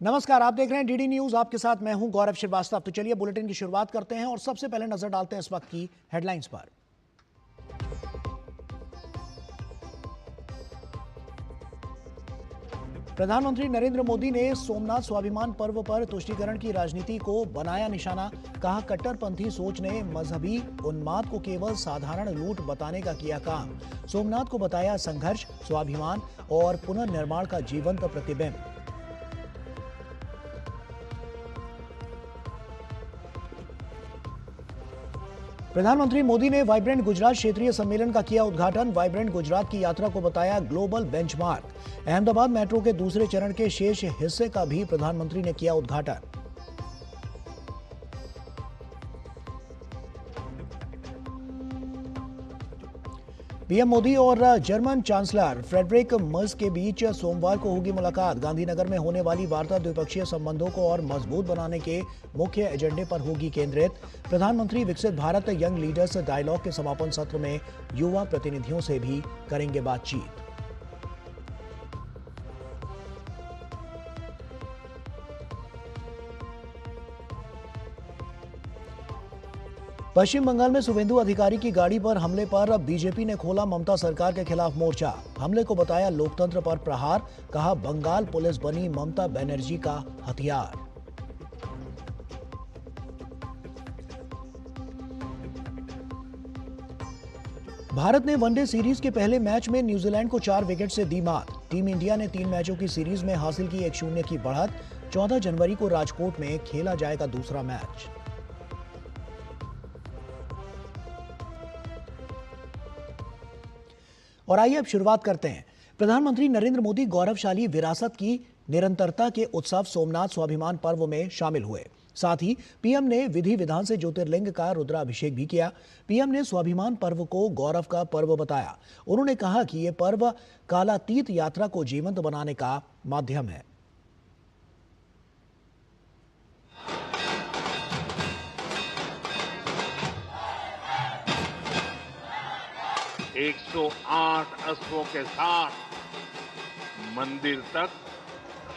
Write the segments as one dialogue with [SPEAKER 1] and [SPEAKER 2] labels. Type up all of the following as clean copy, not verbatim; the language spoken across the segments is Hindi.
[SPEAKER 1] नमस्कार, आप देख रहे हैं डीडी न्यूज। आपके साथ मैं हूं गौरव श्रीवास्तव। तो चलिए बुलेटिन की शुरुआत करते हैं और सबसे पहले नजर डालते हैं इस वक्त की हेडलाइंस पर। प्रधानमंत्री नरेंद्र मोदी ने सोमनाथ स्वाभिमान पर्व पर तुष्टीकरण की राजनीति को बनाया निशाना। कहा, कट्टरपंथी सोच ने मजहबी उन्माद को केवल साधारण लूट बताने का किया काम। सोमनाथ को बताया संघर्ष, स्वाभिमान और पुनर्निर्माण का जीवंत प्रतिबिंब। प्रधानमंत्री मोदी ने वाइब्रेंट गुजरात क्षेत्रीय सम्मेलन का किया उद्घाटन। वाइब्रेंट गुजरात की यात्रा को बताया ग्लोबल बेंचमार्क। अहमदाबाद मेट्रो के दूसरे चरण के शेष हिस्से का भी प्रधानमंत्री ने किया उद्घाटन। पीएम मोदी और जर्मन चांसलर फ्रेडरिक मर्ज के बीच सोमवार को होगी मुलाकात। गांधीनगर में होने वाली वार्ता द्विपक्षीय संबंधों को और मजबूत बनाने के मुख्य एजेंडे पर होगी केंद्रित। प्रधानमंत्री विकसित भारत यंग लीडर्स डायलॉग के समापन सत्र में युवा प्रतिनिधियों से भी करेंगे बातचीत। पश्चिम बंगाल में शुभेंदु अधिकारी की गाड़ी पर हमले पर बीजेपी ने खोला ममता सरकार के खिलाफ मोर्चा। हमले को बताया लोकतंत्र पर प्रहार। कहा, बंगाल पुलिस बनी ममता बनर्जी का हथियार। भारत ने वनडे सीरीज के पहले मैच में न्यूजीलैंड को 4 विकेट से दी मात। टीम इंडिया ने 3 मैचों की सीरीज में हासिल की 1-0 की बढ़त। 14 जनवरी को राजकोट में खेला जाएगा दूसरा मैच। और आइए अब शुरुआत करते हैं। प्रधानमंत्री नरेंद्र मोदी गौरवशाली विरासत की निरंतरता के उत्सव सोमनाथ स्वाभिमान पर्व में शामिल हुए। साथ ही पीएम ने विधि विधान से ज्योतिर्लिंग का रुद्राभिषेक भी किया। पीएम ने स्वाभिमान पर्व को गौरव का पर्व बताया। उन्होंने कहा कि यह पर्व कालातीत यात्रा को जीवंत बनाने का माध्यम है।
[SPEAKER 2] 108 अश्वों के साथ मंदिर तक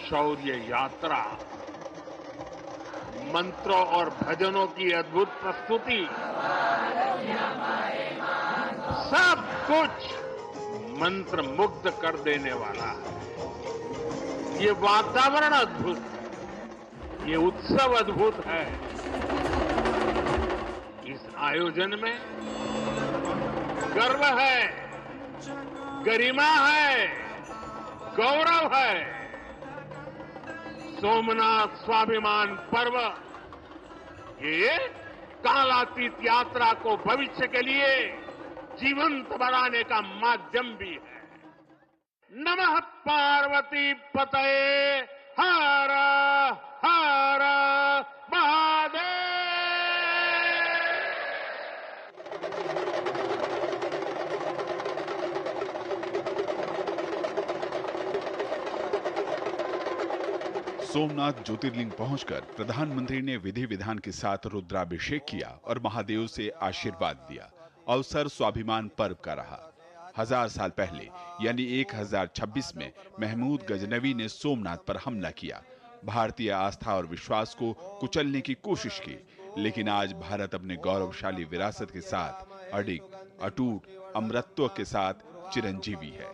[SPEAKER 2] शौर्य यात्रा, मंत्रों और भजनों की अद्भुत प्रस्तुति, सब कुछ मंत्र मुग्ध कर देने वाला है। ये वातावरण अद्भुत है, ये उत्सव अद्भुत है। इस आयोजन में गर्व है, गरिमा है, गौरव है। सोमनाथ स्वाभिमान पर्व ये कालातीत यात्रा को भविष्य के लिए जीवंत बनाने का माध्यम भी है। नमः पार्वती पतये हर हर महादेव।
[SPEAKER 3] सोमनाथ ज्योतिर्लिंग पहुंचकर प्रधानमंत्री ने विधि विधान के साथ रुद्राभिषेक किया और महादेव से आशीर्वाद दिया। अवसर स्वाभिमान पर्व का रहा। 1000 साल पहले यानी 1026 में महमूद गजनवी ने सोमनाथ पर हमला किया, भारतीय आस्था और विश्वास को कुचलने की कोशिश की। लेकिन आज भारत अपने गौरवशाली विरासत के साथ अडिग, अटूट अमरत्व के साथ चिरंजीवी है।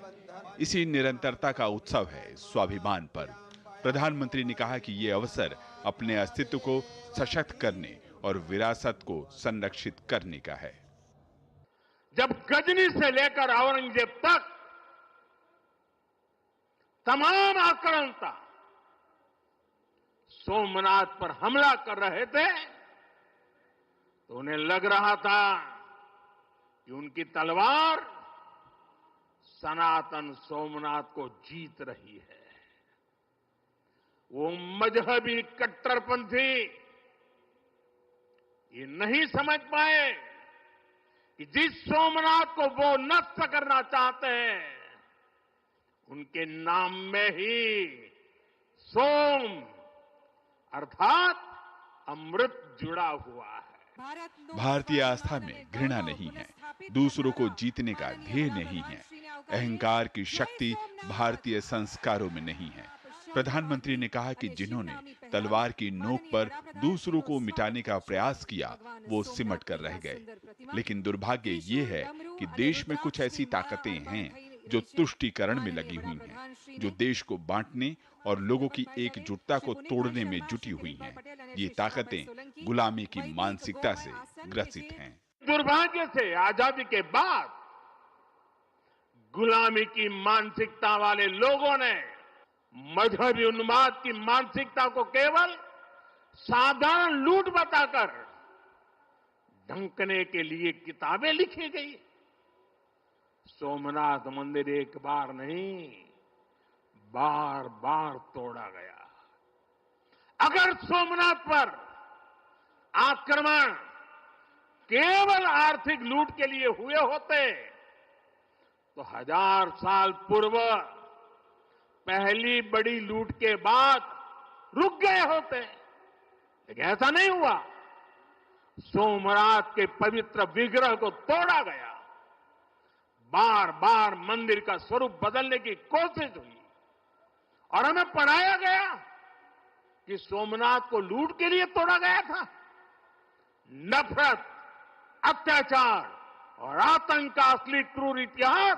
[SPEAKER 3] इसी निरंतरता का उत्सव है स्वाभिमान पर्व। प्रधानमंत्री ने कहा कि ये अवसर अपने अस्तित्व को सशक्त करने और विरासत को संरक्षित करने का है।
[SPEAKER 2] जब गजनी से लेकर औरंगजेब तक तमाम आक्रांता सोमनाथ पर हमला कर रहे थे तो उन्हें लग रहा था कि उनकी तलवार सनातन सोमनाथ को जीत रही है। वो मजहबी कट्टरपंथी ये नहीं समझ पाए कि जिस सोमनाथ को वो नष्ट करना चाहते हैं उनके नाम में ही सोम अर्थात अमृत जुड़ा हुआ है।
[SPEAKER 3] भारतीय आस्था में घृणा नहीं है, दूसरों को जीतने का ध्येय नहीं है, अहंकार की शक्ति भारतीय संस्कारों में नहीं है। प्रधानमंत्री ने कहा कि जिन्होंने तलवार की नोक पर दूसरों को मिटाने का प्रयास किया, वो सिमट कर रह गए। लेकिन दुर्भाग्य ये है कि देश में कुछ ऐसी ताकतें हैं जो तुष्टीकरण में लगी हुई हैं, जो देश को बांटने और लोगों की एकजुटता को तोड़ने में जुटी हुई हैं। ये ताकतें गुलामी की मानसिकता से ग्रसित हैं।
[SPEAKER 2] दुर्भाग्य से आजादी के बाद गुलामी की मानसिकता वाले लोगों ने मजहबी उन्माद की मानसिकता को केवल साधारण लूट बताकर ढंकने के लिए किताबें लिखी गई। सोमनाथ मंदिर एक बार नहीं, बार बार तोड़ा गया। अगर सोमनाथ पर आक्रमण केवल आर्थिक लूट के लिए हुए होते तो 1000 साल पूर्व पहली बड़ी लूट के बाद रुक गए होते, लेकिन ऐसा नहीं हुआ। सोमनाथ के पवित्र विग्रह को तोड़ा गया, बार बार मंदिर का स्वरूप बदलने की कोशिश हुई और हमें पढ़ाया गया कि सोमनाथ को लूट के लिए तोड़ा गया था। नफरत, अत्याचार और आतंक का असली क्रूर इतिहास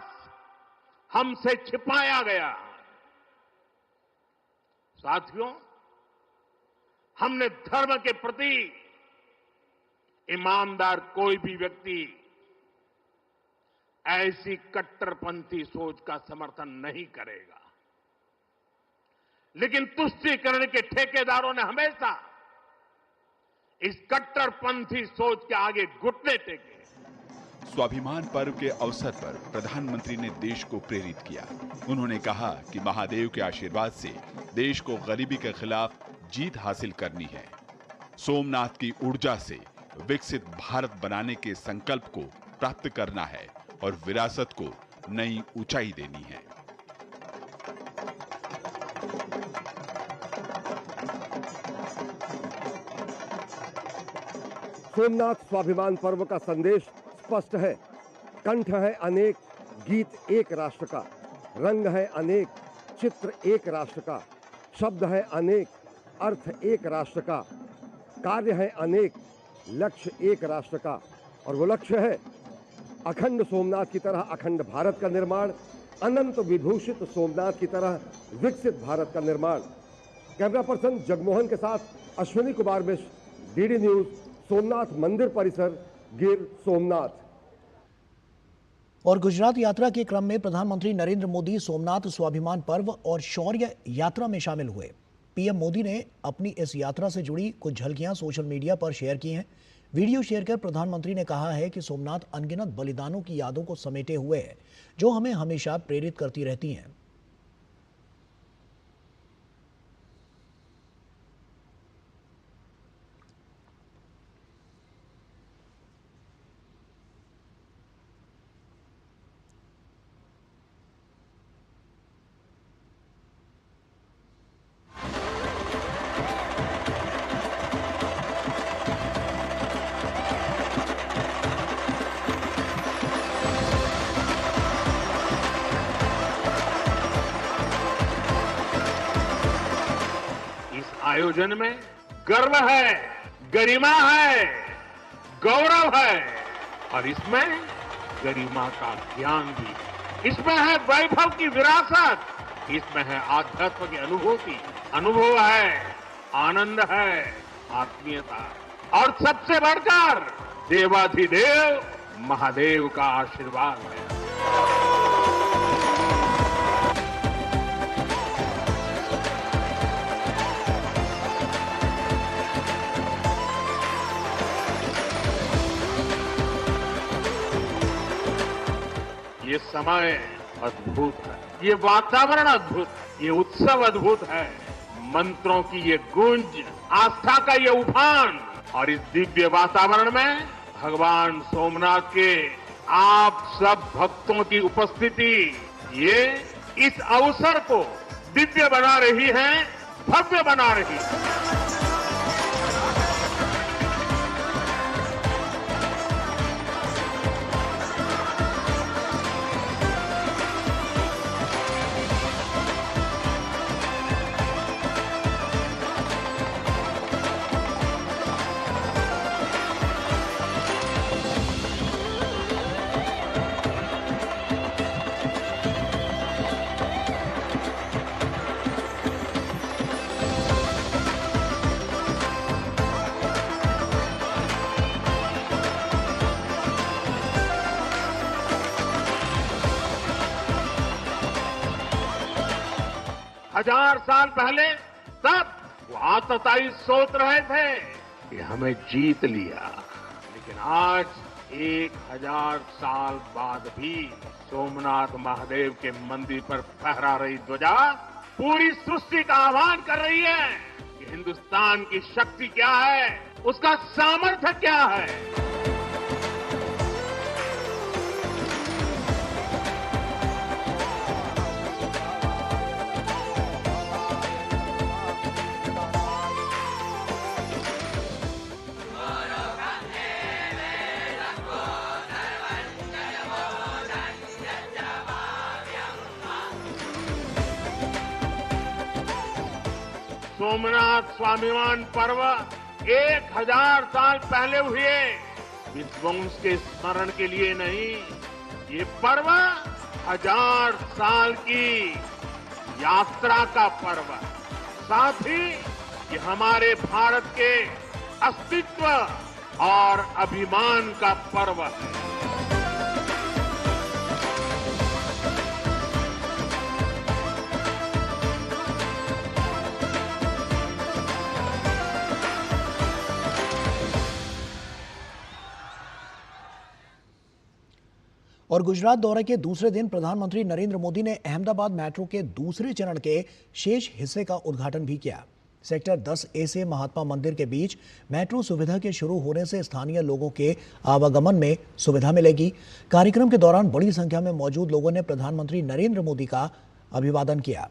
[SPEAKER 2] हमसे छिपाया गया। साथियों, हमने धर्म के प्रति ईमानदार कोई भी व्यक्ति ऐसी कट्टरपंथी सोच का समर्थन नहीं करेगा, लेकिन तुष्टीकरण के ठेकेदारों ने हमेशा इस कट्टरपंथी सोच के आगे घुटने टेके।
[SPEAKER 3] स्वाभिमान पर्व के अवसर पर प्रधानमंत्री ने देश को प्रेरित किया। उन्होंने कहा कि महादेव के आशीर्वाद से देश को गरीबी के खिलाफ जीत हासिल करनी है। सोमनाथ की ऊर्जा से विकसित भारत बनाने के संकल्प को प्राप्त करना है और विरासत को नई ऊंचाई देनी है।
[SPEAKER 4] सोमनाथ स्वाभिमान पर्व का संदेश स्पष्ट है। कंठ है अनेक, गीत एक राष्ट्र का, रंग है अनेक, चित्र एक राष्ट्र का, शब्द है अनेक, अर्थ एक राष्ट्र का, कार्य है अनेक, लक्ष्य एक राष्ट्र का। और वो लक्ष्य है अखंड सोमनाथ की तरह अखंड भारत का निर्माण, अनंत विभूषित सोमनाथ की तरह विकसित भारत का निर्माण। कैमरा पर्सन जगमोहन के साथ अश्विनी कुमार मिश्र, डीडी न्यूज, सोमनाथ मंदिर परिसर, गिर सोमनाथ।
[SPEAKER 1] और गुजरात यात्रा के क्रम में प्रधानमंत्री नरेंद्र मोदी सोमनाथ स्वाभिमान पर्व और शौर्य यात्रा में शामिल हुए। पीएम मोदी ने अपनी इस यात्रा से जुड़ी कुछ झलकियां सोशल मीडिया पर शेयर की हैं। वीडियो शेयर कर प्रधानमंत्री ने कहा है कि सोमनाथ अनगिनत बलिदानों की यादों को समेटे हुए है, जो हमें हमेशा प्रेरित करती रहती हैं।
[SPEAKER 2] आयोजन में गर्व है, गरिमा है, गौरव है और इसमें गरिमा का ज्ञान भी। इसमें है वैभव की विरासत, इसमें है आध्यात्म की अनुभूति, अनुभव है, आनंद है, आत्मीयता और सबसे बढ़कर देवाधिदेव महादेव का आशीर्वाद है। ये समय अद्भुत है, ये वातावरण अद्भुत, ये उत्सव अद्भुत है। मंत्रों की ये गूंज, आस्था का ये उफान और इस दिव्य वातावरण में भगवान सोमनाथ के आप सब भक्तों की उपस्थिति, ये इस अवसर को दिव्य बना रही है, भव्य बना रही है। 1000 साल पहले तब वो आतताई सोच रहे थे कि हमें जीत लिया, लेकिन आज 1000 साल बाद भी सोमनाथ महादेव के मंदिर पर फहरा रही ध्वजा पूरी सृष्टि का आह्वान कर रही है कि हिंदुस्तान की शक्ति क्या है, उसका सामर्थ्य क्या है। सोमनाथ स्वाभिमान पर्व 1000 साल पहले हुए विध्वंस के स्मरण के लिए नहीं, ये पर्व 1000 साल की यात्रा का पर्व, साथ ही ये हमारे भारत के अस्तित्व और अभिमान का पर्व है।
[SPEAKER 1] और गुजरात दौरे के दूसरे दिन प्रधानमंत्री नरेंद्र मोदी ने अहमदाबाद मेट्रो के दूसरे चरण के शेष हिस्से का उद्घाटन भी किया। सेक्टर 10A से महात्मा मंदिर के बीच मेट्रो सुविधा के शुरू होने से स्थानीय लोगों के आवागमन में सुविधा मिलेगी। कार्यक्रम के दौरान बड़ी संख्या में मौजूद लोगों ने प्रधानमंत्री नरेंद्र मोदी का अभिवादन किया।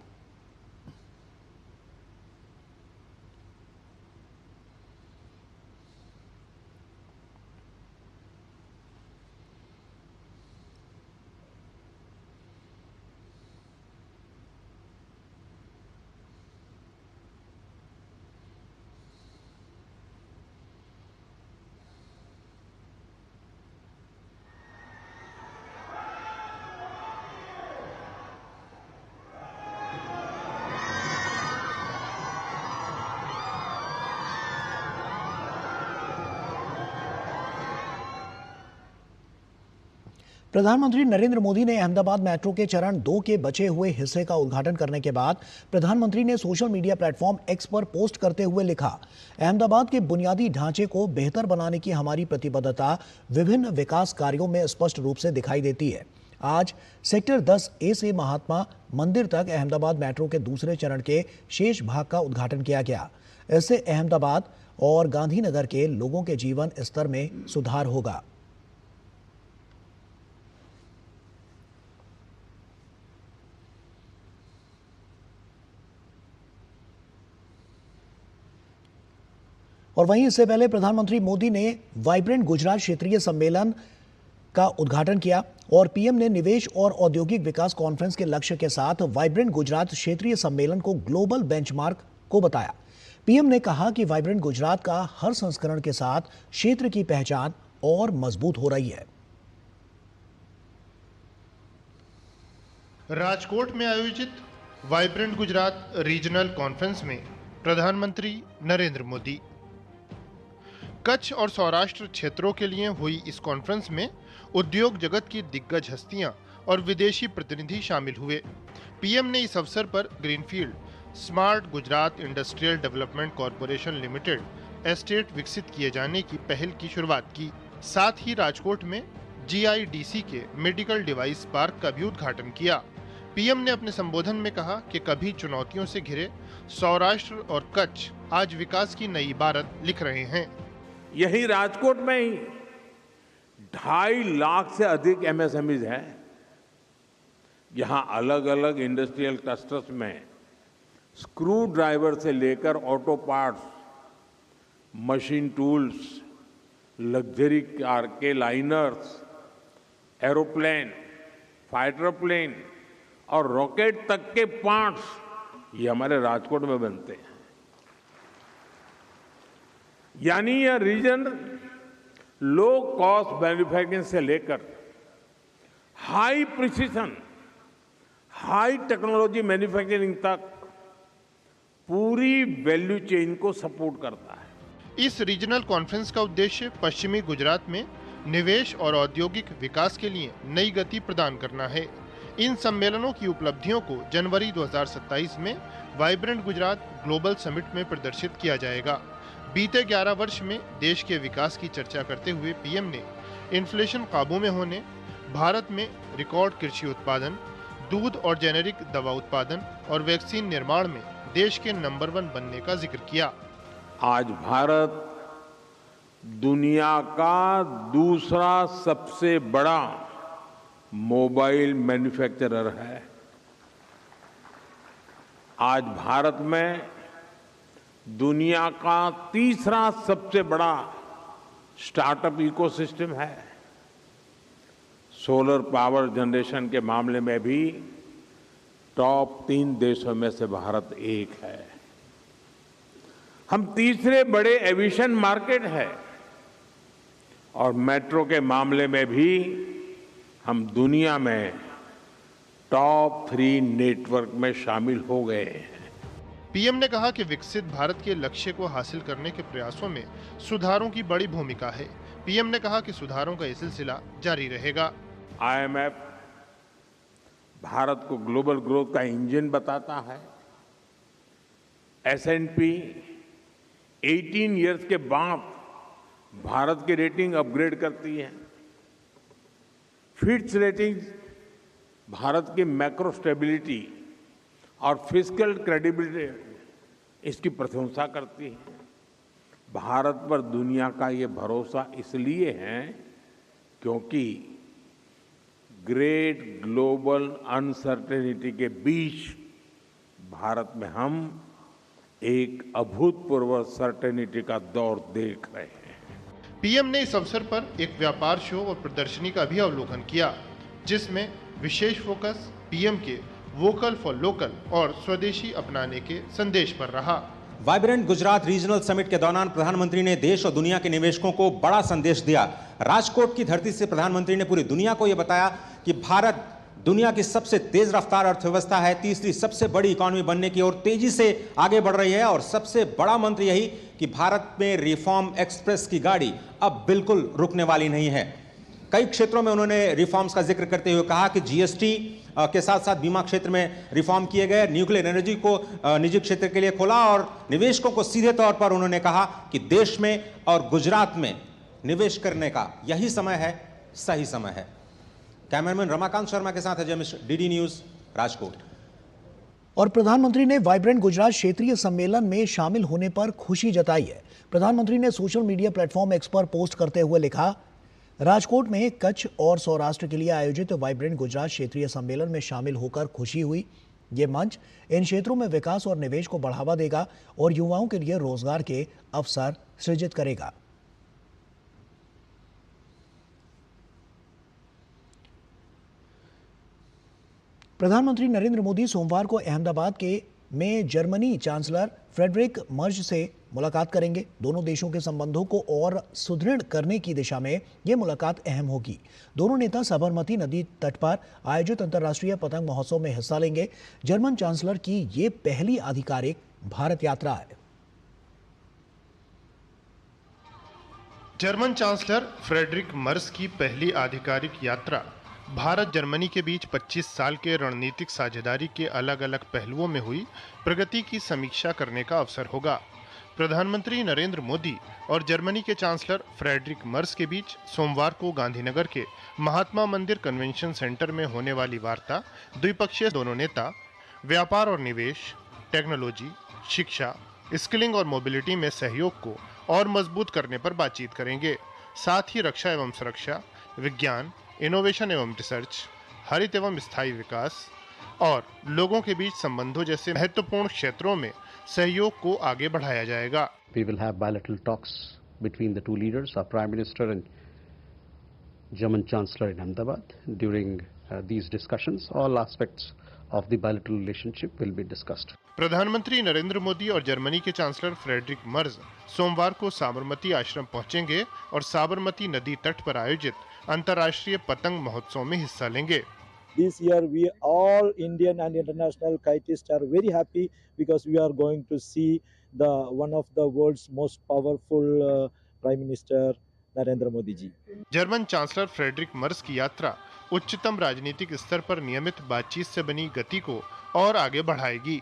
[SPEAKER 1] प्रधानमंत्री नरेंद्र मोदी ने अहमदाबाद मेट्रो के चरण 2 के बचे हुए हिस्से का उद्घाटन करने के बाद प्रधानमंत्री ने सोशल मीडिया प्लेटफॉर्म एक्स पर पोस्ट करते हुए लिखा, अहमदाबाद के बुनियादी ढांचे को बेहतर बनाने की हमारी प्रतिबद्धता विभिन्न विकास कार्यों में स्पष्ट रूप से दिखाई देती है। आज सेक्टर 10A से महात्मा मंदिर तक अहमदाबाद मेट्रो के दूसरे चरण के शेष भाग का उद्घाटन किया गया। इससे अहमदाबाद और गांधीनगर के लोगों के जीवन स्तर में सुधार होगा। और वहीं इससे पहले प्रधानमंत्री मोदी ने वाइब्रेंट गुजरात क्षेत्रीय सम्मेलन का उद्घाटन किया और पीएम ने निवेश और औद्योगिक विकास कॉन्फ्रेंस के लक्ष्य के साथ वाइब्रेंट गुजरात क्षेत्रीय सम्मेलन को ग्लोबल बेंचमार्क को बताया। पीएम ने कहा कि वाइब्रेंट गुजरात का हर संस्करण के साथ क्षेत्र की पहचान और मजबूत हो रही है।
[SPEAKER 5] राजकोट में आयोजित वाइब्रेंट गुजरात रीजनल कॉन्फ्रेंस में प्रधानमंत्री नरेंद्र मोदी। कच्छ और सौराष्ट्र क्षेत्रों के लिए हुई इस कॉन्फ्रेंस में उद्योग जगत की दिग्गज हस्तियां और विदेशी प्रतिनिधि शामिल हुए। पीएम ने इस अवसर पर greenfield smart Gujarat industrial development corporation limited estate विकसित किए जाने की पहल की शुरुआत की। साथ ही राजकोट में GIDC के मेडिकल डिवाइस पार्क का भी उद्घाटन किया। पीएम ने अपने संबोधन में कहा कि कभी चुनौतियों से घिरे सौराष्ट्र और कच्छ आज विकास की नई इबारत लिख रहे हैं।
[SPEAKER 6] यही राजकोट में ही 2.5 लाख से अधिक MSMEs हैं। यहां अलग अलग इंडस्ट्रियल क्लस्टर्स में स्क्रू ड्राइवर से लेकर auto parts, machine tools, luxury car के लाइनर्स, एरोप्लेन, फाइटर प्लेन और रॉकेट तक के पार्ट्स ये हमारे राजकोट में बनते हैं। यानी यह रीजन लो कॉस्ट मैन्युफैक्चरिंग से लेकर high precision, high technology manufacturing तक पूरी वैल्यू चेन को सपोर्ट करता है।
[SPEAKER 5] इस रीजनल कॉन्फ्रेंस का उद्देश्य पश्चिमी गुजरात में निवेश और औद्योगिक विकास के लिए नई गति प्रदान करना है। इन सम्मेलनों की उपलब्धियों को जनवरी 2027 में वाइब्रेंट गुजरात ग्लोबल समिट में प्रदर्शित किया जाएगा। बीते 11 वर्ष में देश के विकास की चर्चा करते हुए पीएम ने इन्फ्लेशन काबू में होने, भारत में रिकॉर्ड कृषि उत्पादन, दूध और जेनेरिक दवा उत्पादन और वैक्सीन निर्माण में देश के नंबर 1 बनने का जिक्र किया।
[SPEAKER 6] आज भारत दुनिया का दूसरा सबसे बड़ा मोबाइल मैन्युफैक्चरर है। आज भारत में दुनिया का तीसरा सबसे बड़ा स्टार्टअप इकोसिस्टम है। सोलर पावर जनरेशन के मामले में भी टॉप 3 देशों में से भारत एक है। हम तीसरे बड़े एविएशन मार्केट है और मेट्रो के मामले में भी हम दुनिया में टॉप 3 नेटवर्क में शामिल हो गए हैं।
[SPEAKER 5] पीएम ने कहा कि विकसित भारत के लक्ष्य को हासिल करने के प्रयासों में सुधारों की बड़ी भूमिका है। पीएम ने कहा कि सुधारों का ये सिलसिला जारी रहेगा।
[SPEAKER 6] आईएमएफ भारत को ग्लोबल ग्रोथ का इंजन बताता है। एसएनपी 18 इयर्स के बाद भारत की रेटिंग अपग्रेड करती है। फिच रेटिंग भारत की मैक्रो स्टेबिलिटी और फिस्कल क्रेडिबिलिटी इसकी प्रशंसा करती है। भारत पर दुनिया का ये भरोसा इसलिए है क्योंकि ग्रेट ग्लोबल अनसर्टेनिटी के बीच भारत में हम एक अभूतपूर्व सर्टेनिटी का दौर देख रहे हैं।
[SPEAKER 5] पीएम ने इस अवसर पर एक व्यापार शो और प्रदर्शनी का भी अवलोकन किया, जिसमें विशेष फोकस पीएम के वोकल फॉर लोकल और स्वदेशी अपनाने के संदेश पर रहा।
[SPEAKER 7] वाइब्रेंट गुजरात रीजनल समिट के दौरान प्रधानमंत्री ने देश और दुनिया के निवेशकों को बड़ा संदेश दिया। राजकोट की धरती से प्रधानमंत्री ने पूरी दुनिया को यह बताया कि भारत दुनिया की सबसे तेज रफ्तार अर्थव्यवस्था है, तीसरी सबसे बड़ी इकोनॉमी बनने की ओर तेजी से आगे बढ़ रही है और सबसे बड़ा मंत्र यही कि भारत में रिफॉर्म एक्सप्रेस की गाड़ी अब बिल्कुल रुकने वाली नहीं है। कई क्षेत्रों में उन्होंने रिफॉर्म्स का जिक्र करते हुए कहा कि जीएसटी के साथ साथ बीमा क्षेत्र में रिफॉर्म किए गए, न्यूक्लियर एनर्जी को निजी क्षेत्र के लिए खोला और निवेशकों को सीधे तौर पर उन्होंने कहा कि देश में और गुजरात में निवेश करने का यही समय है, सही समय है। कैमरामैन रमाकांत शर्मा के साथ अजय मिश्र, डीडी न्यूज, राजकोट।
[SPEAKER 1] और प्रधानमंत्री ने वाइब्रेंट गुजरात क्षेत्रीय सम्मेलन में शामिल होने पर खुशी जताई है। प्रधानमंत्री ने सोशल मीडिया प्लेटफॉर्म एक्स पर पोस्ट करते हुए लिखा, राजकोट में कच्छ और सौराष्ट्र के लिए आयोजित वाइब्रेंट गुजरात क्षेत्रीय सम्मेलन में शामिल होकर खुशी हुई। ये मंच इन क्षेत्रों में विकास और निवेश को बढ़ावा देगा और युवाओं के लिए रोजगार के अवसर सृजित करेगा। प्रधानमंत्री नरेंद्र मोदी सोमवार को अहमदाबाद में जर्मनी चांसलर फ्रेडरिक मर्ज से मुलाकात करेंगे। दोनों देशों के संबंधों को और सुदृढ़ करने की दिशा में यह मुलाकात अहम होगी। दोनों नेता साबरमती नदी तट पर आयोजित अंतर्राष्ट्रीय पतंग महोत्सव में हिस्सा लेंगे। जर्मन चांसलर की ये पहली आधिकारिक भारत यात्रा है।
[SPEAKER 5] जर्मन चांसलर फ्रेडरिक मर्ज की पहली आधिकारिक यात्रा भारत जर्मनी के बीच 25 साल के रणनीतिक साझेदारी के अलग अलग पहलुओं में हुई प्रगति की समीक्षा करने का अवसर होगा। प्रधानमंत्री नरेंद्र मोदी और जर्मनी के चांसलर फ्रेडरिक मर्ज के बीच सोमवार को गांधीनगर के महात्मा मंदिर कन्वेंशन सेंटर में होने वाली वार्ता द्विपक्षीय दोनों नेता व्यापार और निवेश, टेक्नोलॉजी, शिक्षा, स्किलिंग और मोबिलिटी में सहयोग को और मजबूत करने पर बातचीत करेंगे। साथ ही रक्षा एवं सुरक्षा, विज्ञान, इनोवेशन एवं रिसर्च, हरित एवं स्थायी विकास और लोगों के बीच संबंधों जैसे महत्वपूर्ण क्षेत्रों में सहयोग को आगे बढ़ाया जाएगा।
[SPEAKER 8] We will have bilateral talks between the two leaders, our Prime Minister and German Chancellor in Ahmedabad. During these discussions, all aspects of the bilateral relationship will be discussed.
[SPEAKER 5] प्रधानमंत्री नरेंद्र मोदी और जर्मनी के चांसलर फ्रेडरिक मर्ज सोमवार को साबरमती आश्रम पहुंचेंगे और साबरमती नदी तट पर आयोजित अंतर्राष्ट्रीय पतंग महोत्सव में हिस्सा लेंगे।
[SPEAKER 9] This year we all Indian and international kiteists are very happy because we are going to see one of the world's most powerful Prime Minister Narendra Modi ji.
[SPEAKER 5] German chancellor Friedrich Merz की यात्रा उच्चतम राजनीतिक स्तर पर नियमित बातचीत से बनी गति को और आगे बढ़ाएगी।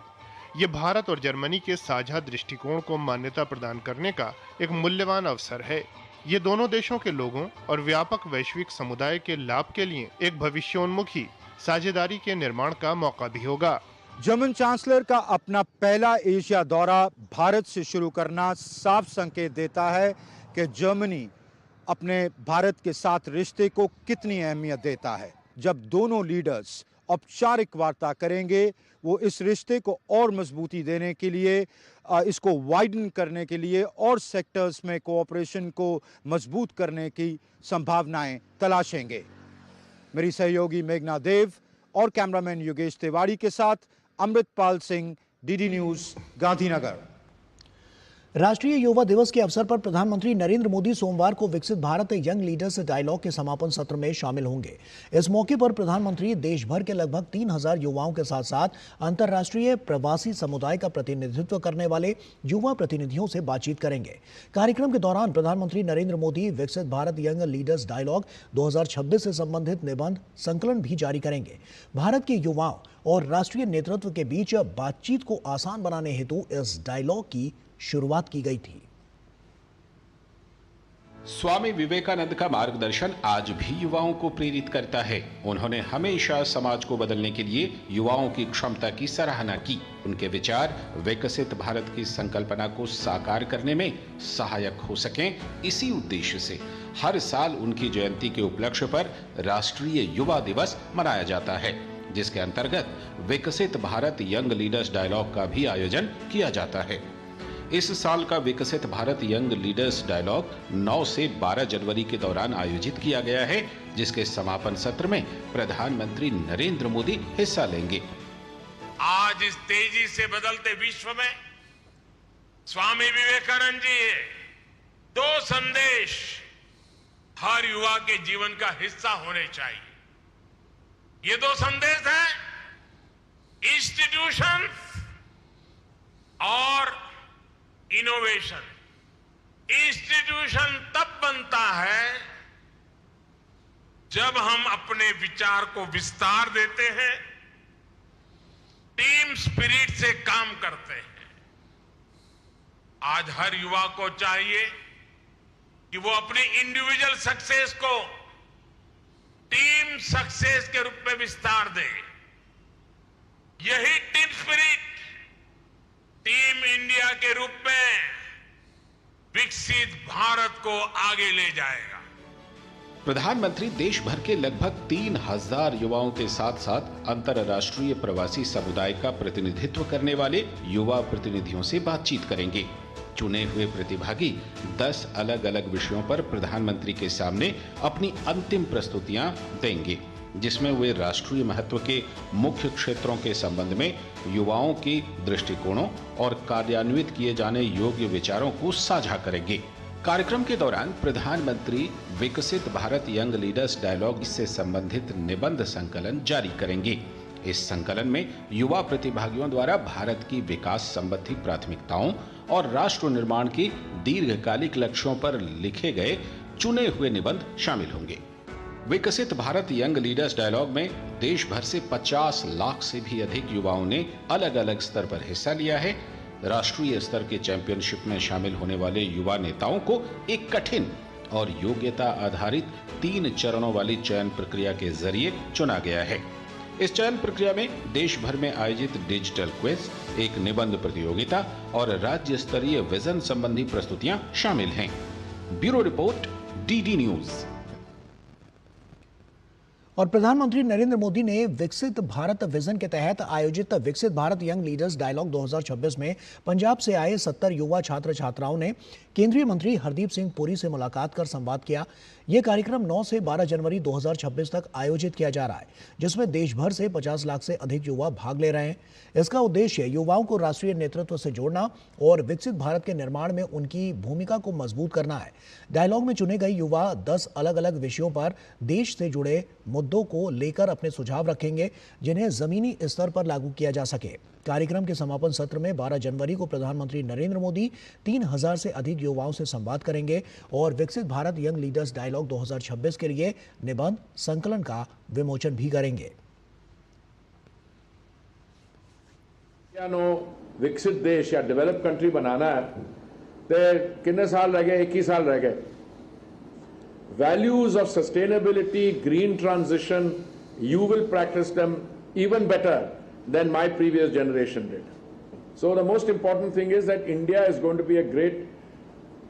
[SPEAKER 5] ये भारत और जर्मनी के साझा दृष्टिकोण को मान्यता प्रदान करने का एक मूल्यवान अवसर है। ये दोनों देशों के लोगों और व्यापक वैश्विक समुदाय के लाभ के लिए एक भविष्योन्मुखी साझेदारी के निर्माण का मौका भी होगा।
[SPEAKER 10] जर्मन चांसलर का अपना पहला एशिया दौरा भारत से शुरू करना साफ संकेत देता है कि जर्मनी अपने भारत के साथ रिश्ते को कितनी अहमियत देता है। जब दोनों लीडर्स औपचारिक वार्ता करेंगे, वो इस रिश्ते को और मजबूती देने के लिए, इसको वाइडन करने के लिए और सेक्टर्स में कोऑपरेशन को मजबूत करने की संभावनाएं तलाशेंगे। मेरी सहयोगी मेघना देव और कैमरामैन योगेश तिवारी के साथ अमृतपाल सिंह, डीडी न्यूज, गांधीनगर।
[SPEAKER 1] राष्ट्रीय युवा दिवस के अवसर पर प्रधानमंत्री नरेंद्र मोदी सोमवार को विकसित भारत यंग लीडर्स डायलॉग के समापन सत्र में शामिल होंगे। इस मौके पर प्रधानमंत्री देश भर के लगभग 3000 युवाओं के साथ साथ अंतर्राष्ट्रीय प्रवासी समुदाय का प्रतिनिधित्व करने वाले युवा प्रतिनिधियों से बातचीत करेंगे। कार्यक्रम के दौरान प्रधानमंत्री नरेंद्र मोदी विकसित भारत यंग लीडर्स डायलॉग 2026 से संबंधित निबंध संकलन भी जारी करेंगे। भारत के युवाओं और राष्ट्रीय नेतृत्व के बीच बातचीत को आसान बनाने हेतु इस डायलॉग की शुरुआत की गई थी।
[SPEAKER 11] स्वामी विवेकानंद का मार्गदर्शन आज भी युवाओं को प्रेरित करता है। उन्होंने हमेशा समाज को बदलने के लिए युवाओं की क्षमता की सराहना की। उनके विचार विकसित भारत की संकल्पना को साकार करने में सहायक हो सकें, इसी उद्देश्य से हर साल उनकी जयंती के उपलक्ष्य पर राष्ट्रीय युवा दिवस मनाया जाता है, जिसके अंतर्गत विकसित भारत यंग लीडर्स डायलॉग का भी आयोजन किया जाता है। इस साल का विकसित भारत यंग लीडर्स डायलॉग 9 से 12 जनवरी के दौरान आयोजित किया गया है, जिसके समापन सत्र में प्रधानमंत्री नरेंद्र मोदी हिस्सा लेंगे।
[SPEAKER 2] आज इस तेजी से बदलते विश्व में स्वामी विवेकानंद जी 2 संदेश हर युवा के जीवन का हिस्सा होने चाहिए। ये 2 संदेश हैं, इंस्टीट्यूशन और इनोवेशन। इंस्टीट्यूशन तब बनता है जब हम अपने विचार को विस्तार देते हैं, टीम स्पिरिट से काम करते हैं। आज हर युवा को चाहिए कि वो अपनी इंडिविजुअल सक्सेस को टीम सक्सेस के रूप में विस्तार दे। यही टीम स्पिरिट टीम इंडिया के रूप में विकसित भारत को आगे ले जाएगा।
[SPEAKER 11] प्रधानमंत्री देश भर के लगभग 3000 युवाओं के साथ साथ अंतर्राष्ट्रीय प्रवासी समुदाय का प्रतिनिधित्व करने वाले युवा प्रतिनिधियों से बातचीत करेंगे। चुने हुए प्रतिभागी 10 अलग अलग विषयों पर प्रधानमंत्री के सामने अपनी अंतिम प्रस्तुतियां देंगे, जिसमें वे राष्ट्रीय महत्व के मुख्य क्षेत्रों के संबंध में युवाओं के दृष्टिकोणों और कार्यान्वित किए जाने योग्य विचारों को साझा करेंगे। कार्यक्रम के दौरान प्रधानमंत्री विकसित भारत यंग लीडर्स डायलॉग से संबंधित निबंध संकलन जारी करेंगे। इस संकलन में युवा प्रतिभागियों द्वारा भारत की विकास संबंधी प्राथमिकताओं और राष्ट्र निर्माण की दीर्घकालिक लक्ष्यों पर लिखे गए चुने हुए निबंध शामिल होंगे। विकसित भारत यंग लीडर्स डायलॉग में देश भर से 50 लाख से भी अधिक युवाओं ने अलग अलग स्तर पर हिस्सा लिया है। राष्ट्रीय स्तर के चैंपियनशिप में शामिल होने वाले युवा नेताओं को एक कठिन और योग्यता आधारित 3 चरणों वाली चयन प्रक्रिया के जरिए चुना गया है। इस चयन प्रक्रिया में देश भर में आयोजित डिजिटल क्विज, एक निबंध प्रतियोगिता और राज्य स्तरीय विजन संबंधी प्रस्तुतियां शामिल हैं। Bureau report, DD news.
[SPEAKER 1] और प्रधानमंत्री नरेंद्र मोदी ने विकसित भारत विजन के तहत आयोजित विकसित भारत यंग लीडर्स डायलॉग 2026 में पंजाब से आए 70 युवा छात्र छात्राओं ने केंद्रीय मंत्री हरदीप सिंह पुरी से मुलाकात कर संवाद किया। यह कार्यक्रम 9 से 12 जनवरी 2026 तक आयोजित किया जा रहा है, जिसमें देश भर से 50 लाख से अधिक युवा भाग ले रहे हैं। इसका उद्देश्य युवाओं को राष्ट्रीय नेतृत्व से जोड़ना और विकसित भारत के निर्माण में उनकी भूमिका को मजबूत करना है। डायलॉग में चुने गए युवा 10 अलग अलग विषयों पर देश से जुड़े मुद्दों मुद्दों को लेकर अपने सुझाव रखेंगे जिन्हें जमीनी स्तर पर लागू किया जा सके। कार्यक्रम के समापन सत्र में 12 जनवरी को प्रधानमंत्री नरेंद्र मोदी 3000 से अधिक युवाओं से संवाद करेंगे और विकसित भारत यंग लीडर्स डायलॉग 2026 के लिए निबंध संकलन का विमोचन भी करेंगे।
[SPEAKER 12] विकसित देश या डेवलप कंट्री बनाना है तो कितने साल रह गए? 21 साल रह गए। Values of sustainability, green transition, you will practice them even better than my previous generation did. So the most important thing is that India is going to be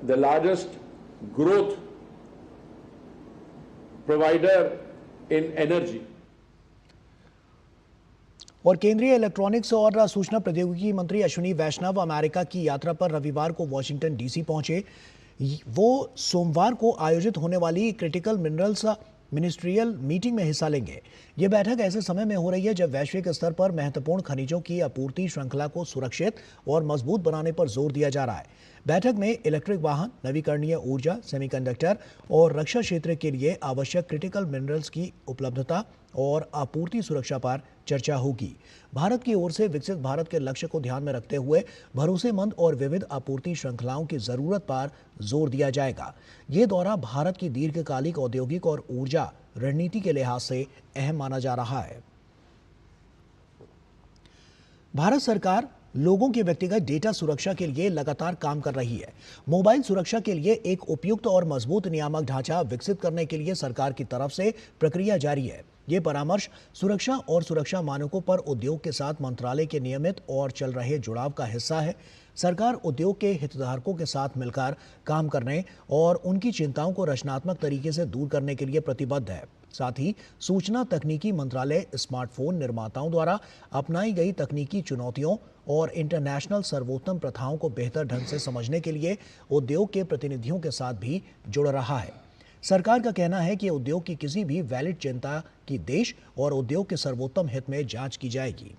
[SPEAKER 12] the largest growth provider in energy.
[SPEAKER 1] और केंद्रीय इलेक्ट्रॉनिक्स और सूचना प्रौद्योगिकी मंत्री अश्विनी वैष्णव अमेरिका की यात्रा पर रविवार को वॉशिंगटन डीसी पहुंचे। वो सोमवार को आयोजित होने वाली क्रिटिकल मिनरल्स मिनिस्ट्रियल मीटिंग में हिस्सा लेंगे। यह बैठक ऐसे समय में हो रही है जब वैश्विक स्तर पर महत्वपूर्ण खनिजों की आपूर्ति श्रृंखला को सुरक्षित और मजबूत बनाने पर जोर दिया जा रहा है। बैठक में इलेक्ट्रिक वाहन, नवीकरणीय ऊर्जा, सेमीकंडक्टर और रक्षा क्षेत्र के लिए आवश्यक क्रिटिकल मिनरल्स की उपलब्धता और आपूर्ति सुरक्षा पर चर्चा होगी। भारत की ओर से विकसित भारत के लक्ष्य को ध्यान में रखते हुए भरोसेमंद और विविध आपूर्ति श्रृंखलाओं की जरूरत पर जोर दिया जाएगा। ये दौरा भारत की दीर्घकालिक औद्योगिक और ऊर्जा रणनीति के लिहाज से अहम माना जा रहा है। भारत सरकार लोगों के व्यक्तिगत डेटा सुरक्षा के लिए लगातार काम कर रही है। मोबाइल सुरक्षा के लिए एक उपयुक्त और मजबूत नियामक ढांचा विकसित करने के लिए सरकार की तरफ से प्रक्रिया जारी है। ये परामर्श सुरक्षा और सुरक्षा मानकों पर उद्योग के साथ मंत्रालय के नियमित और चल रहे जुड़ाव का हिस्सा है। सरकार उद्योग के हितधारकों के साथ मिलकर काम करने और उनकी चिंताओं को रचनात्मक तरीके से दूर करने के लिए प्रतिबद्ध है। साथ ही सूचना तकनीकी मंत्रालय स्मार्टफोन निर्माताओं द्वारा अपनाई गई तकनीकी चुनौतियों और इंटरनेशनल सर्वोत्तम प्रथाओं को बेहतर ढंग से समझने के लिए उद्योग के प्रतिनिधियों के साथ भी जुड़ रहा है। सरकार का कहना है कि उद्योग की किसी भी वैलिड चिंता की देश और उद्योग के सर्वोत्तम हित में जांच की जाएगी।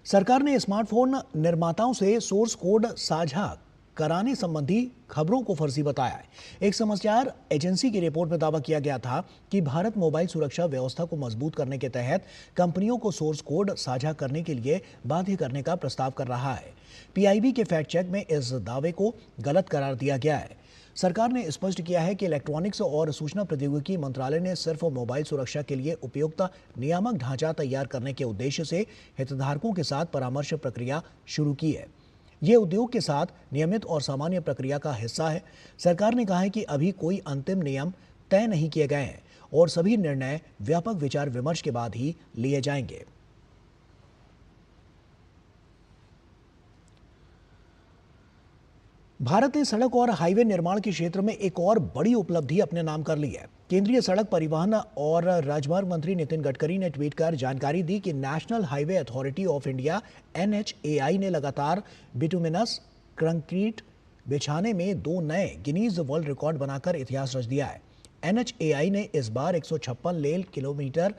[SPEAKER 1] सरकार ने स्मार्टफोन निर्माताओं से सोर्स कोड साझा कराने संबंधी खबरों को फर्जी बताया है। एक समाचार एजेंसी की रिपोर्ट में दावा किया गया था कि भारत मोबाइल सुरक्षा व्यवस्था को मजबूत करने के तहत कंपनियों को सोर्स कोड साझा करने के लिए बाध्य करने का प्रस्ताव कर रहा है। पीआईबी के फैक्ट चेक में इस दावे को गलत करार दिया गया है। सरकार ने स्पष्ट किया है कि इलेक्ट्रॉनिक्स और सूचना प्रौद्योगिकी मंत्रालय ने सिर्फ मोबाइल सुरक्षा के लिए उपयुक्त नियामक ढांचा तैयार करने के उद्देश्य से हितधारकों के साथ परामर्श प्रक्रिया शुरू की है। ये उद्योग के साथ नियमित और सामान्य प्रक्रिया का हिस्सा है। सरकार ने कहा है कि अभी कोई अंतिम नियम तय नहीं किए गए हैं और सभी निर्णय व्यापक विचार विमर्श के बाद ही लिए जाएंगे। भारत ने सड़क और हाईवे निर्माण के क्षेत्र में एक और बड़ी उपलब्धि अपने नाम कर ली है। केंद्रीय सड़क परिवहन और राजमार्ग मंत्री नितिन गडकरी ने ट्वीट कर जानकारी दी कि national highway authority of India NHAI ने लगातार बिटुमिनस कंक्रीट बिछाने में 2 नए गिनीज वर्ल्ड रिकॉर्ड बनाकर इतिहास रच दिया है। NHAI ने इस बार 156 लेन किलोमीटर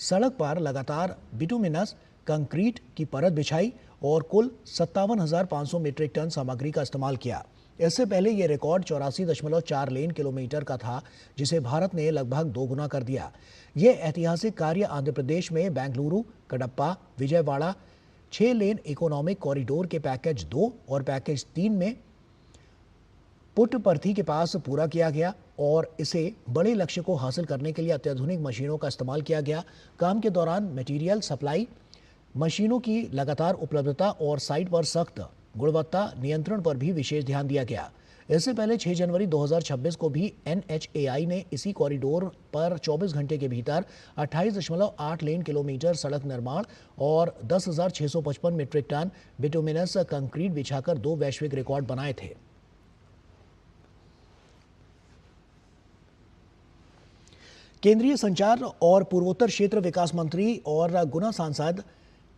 [SPEAKER 1] सड़क पर लगातार बिटुमिनस कंक्रीट की परत बिछाई और कुल 57,500 मीट्रिक टन सामग्री का इस्तेमाल किया। इससे पहले यह रिकॉर्ड 84.4 लेन किलोमीटर का था, जिसे भारत ने लगभग 2 गुना कर दिया। यह ऐतिहासिक कार्य आंध्र प्रदेश में बेंगलुरु, कडप्पा, विजयवाड़ा 6 लेन इकोनॉमिक कॉरिडोर के पैकेज 2 और पैकेज 3 में पुट्टपर्थी के पास पूरा किया गया और इसे बड़े लक्ष्य को हासिल करने के लिए अत्याधुनिक मशीनों का इस्तेमाल किया गया। काम के दौरान मटेरियल सप्लाई, मशीनों की लगातार उपलब्धता और साइट पर सख्त गुणवत्ता नियंत्रण पर भी विशेष ध्यान दिया गया। इससे पहले 6 जनवरी 2026 को भी NHAI ने इसी कॉरिडोर पर 24 घंटे के भीतर 28.8 लेन किलोमीटर सड़क निर्माण और 10,655 मीट्रिक टन बिटुमिनस कंक्रीट बिछाकर 2 वैश्विक रिकॉर्ड बनाए थे। केंद्रीय संचार और पूर्वोत्तर क्षेत्र विकास मंत्री और गुना सांसद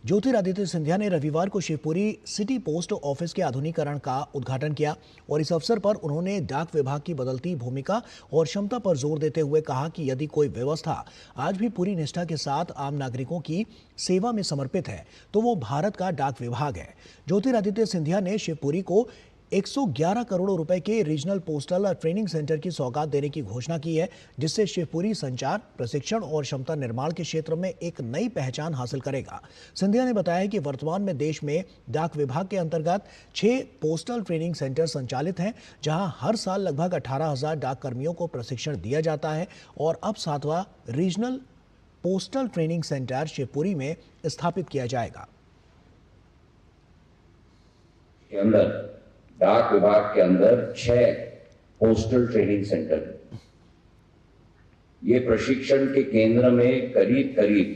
[SPEAKER 1] ज्योतिरादित्य सिंधिया ने रविवार को शिवपुरी सिटी पोस्ट ऑफिस के आधुनिकीकरण का उद्घाटन किया और इस अवसर पर उन्होंने डाक विभाग की बदलती भूमिका और क्षमता पर जोर देते हुए कहा कि यदि कोई व्यवस्था आज भी पूरी निष्ठा के साथ आम नागरिकों की सेवा में समर्पित है तो वो भारत का डाक विभाग है। ज्योतिरादित्य सिंधिया ने शिवपुरी को 111 करोड़ रुपए के रीजनल पोस्टल ट्रेनिंग सेंटर की सौगात देने की घोषणा की है, जिससे शिवपुरी संचार, प्रशिक्षण और क्षमता निर्माण के क्षेत्र में एक नई पहचान हासिल करेगा। सिंधिया ने बताया कि वर्तमान में देश में डाक विभाग के अंतर्गत 6 पोस्टल ट्रेनिंग सेंटर संचालित हैं, जहां हर साल लगभग 18,000 डाक कर्मियों को प्रशिक्षण दिया जाता है और अब 7वां regional postal training centre Shivpuri में स्थापित किया जाएगा।
[SPEAKER 13] के अंदर डाक विभाग के अंदर 6 पोस्टल ट्रेनिंग सेंटर, ये प्रशिक्षण के केंद्र में करीब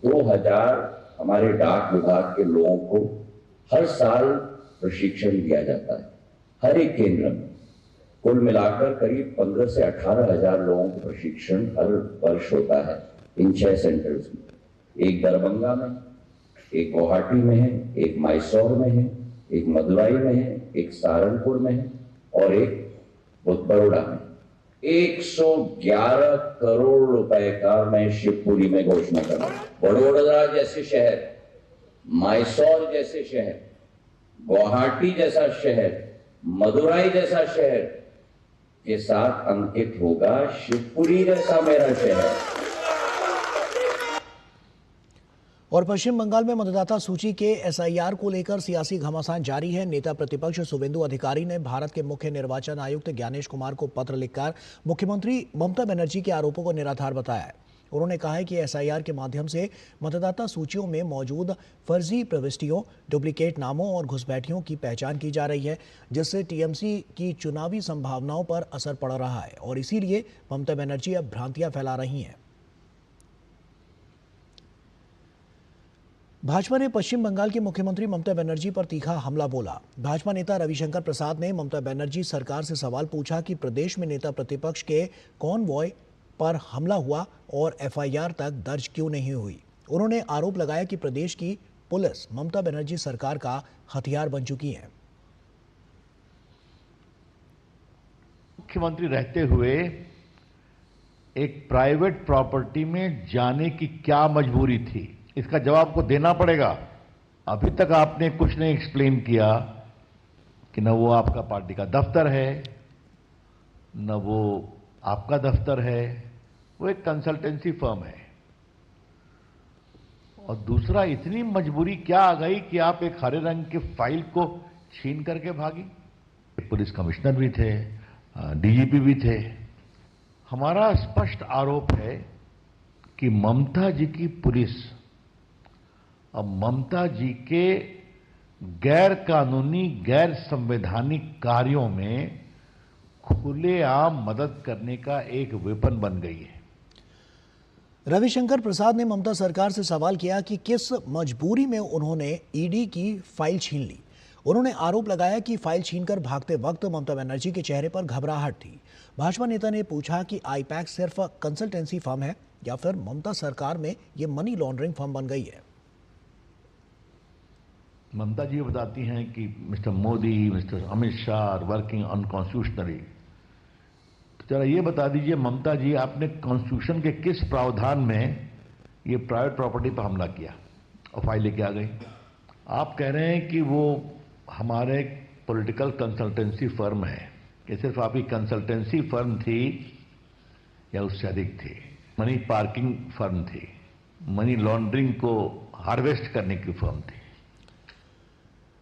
[SPEAKER 13] 2000 हमारे डाक विभाग के लोगों को हर साल प्रशिक्षण दिया जाता है। हर एक केंद्र में कुल मिलाकर करीब 15 से 18,000 लोगों को प्रशिक्षण हर वर्ष होता है इन 6 सेंटर्स में। एक दरभंगा में, एक गुवाहाटी में है, एक मैसूर में है, एक मदुरई में है, एक सहारनपुर में है और एक बड़ौदा में। 111 करोड़ रुपए का मैं शिवपुरी में घोषणा कर रहा हूं। बड़ौदा जैसे शहर, मैसूर जैसे शहर, गुवाहाटी जैसा शहर, मदुरई जैसा शहर के साथ अंकित होगा शिवपुरी जैसा मेरा शहर।
[SPEAKER 1] और पश्चिम बंगाल में मतदाता सूची के एसआईआर को लेकर सियासी घमासान जारी है। नेता प्रतिपक्ष शुभेंदु अधिकारी ने भारत के मुख्य निर्वाचन आयुक्त ज्ञानेश कुमार को पत्र लिखकर मुख्यमंत्री ममता बनर्जी के आरोपों को निराधार बताया है। उन्होंने कहा है कि एसआईआर के माध्यम से मतदाता सूचियों में मौजूद फर्जी प्रविष्टियों, डुप्लीकेट नामों और घुसपैठियों की पहचान की जा रही है, जिससे टीएमसी की चुनावी संभावनाओं पर असर पड़ रहा है और इसीलिए ममता बनर्जी अब भ्रांतियां फैला रही हैं। भाजपा ने पश्चिम बंगाल के मुख्यमंत्री ममता बनर्जी पर तीखा हमला बोला। भाजपा नेता रविशंकर प्रसाद ने ममता बनर्जी सरकार से सवाल पूछा कि प्रदेश में नेता प्रतिपक्ष के कॉन्वॉय पर हमला हुआ और एफआईआर तक दर्ज क्यों नहीं हुई। उन्होंने आरोप लगाया कि प्रदेश की पुलिस ममता बनर्जी सरकार का हथियार बन चुकी है।
[SPEAKER 14] मुख्यमंत्री रहते हुए एक प्राइवेट प्रॉपर्टी में जाने की क्या मजबूरी थी, इसका जवाब आपको देना पड़ेगा। अभी तक आपने कुछ नहीं एक्सप्लेन किया कि न वो आपका पार्टी का दफ्तर है, न वो आपका दफ्तर है, वो एक कंसल्टेंसी फर्म है। और दूसरा, इतनी मजबूरी क्या आ गई कि आप एक हरे रंग के फाइल को छीन करके भागी। पुलिस कमिश्नर भी थे, डीजीपी भी थे। हमारा स्पष्ट आरोप है कि ममता जी की पुलिस अब ममता जी के गैर कानूनी, गैर संवैधानिक कार्यों में खुलेआम मदद करने का एक वेपन बन गई है।
[SPEAKER 1] रविशंकर प्रसाद ने ममता सरकार से सवाल किया कि किस मजबूरी में उन्होंने ईडी की फाइल छीन ली। उन्होंने आरोप लगाया कि फाइल छीनकर भागते वक्त ममता बनर्जी के चेहरे पर घबराहट थी। भाजपा नेता ने पूछा कि आईपैक सिर्फ कंसल्टेंसी फर्म है या फिर ममता सरकार में ये मनी लॉन्ड्रिंग फर्म बन गई है।
[SPEAKER 14] ममता जी बताती हैं कि mister Modi, mister Amit Shah are working unconstitutionally. तो जरा ये बता दीजिए ममता जी, आपने कॉन्स्टिट्यूशन के किस प्रावधान में ये प्राइवेट प्रॉपर्टी पर हमला किया और फाइल लेके आ गई? आप कह रहे हैं कि वो हमारे पॉलिटिकल कंसल्टेंसी फर्म है। कि सिर्फ आपकी कंसल्टेंसी फर्म थी या उससे अधिक थी? मनी पार्किंग फर्म थी, मनी लॉन्ड्रिंग को हार्वेस्ट करने की फर्म थी।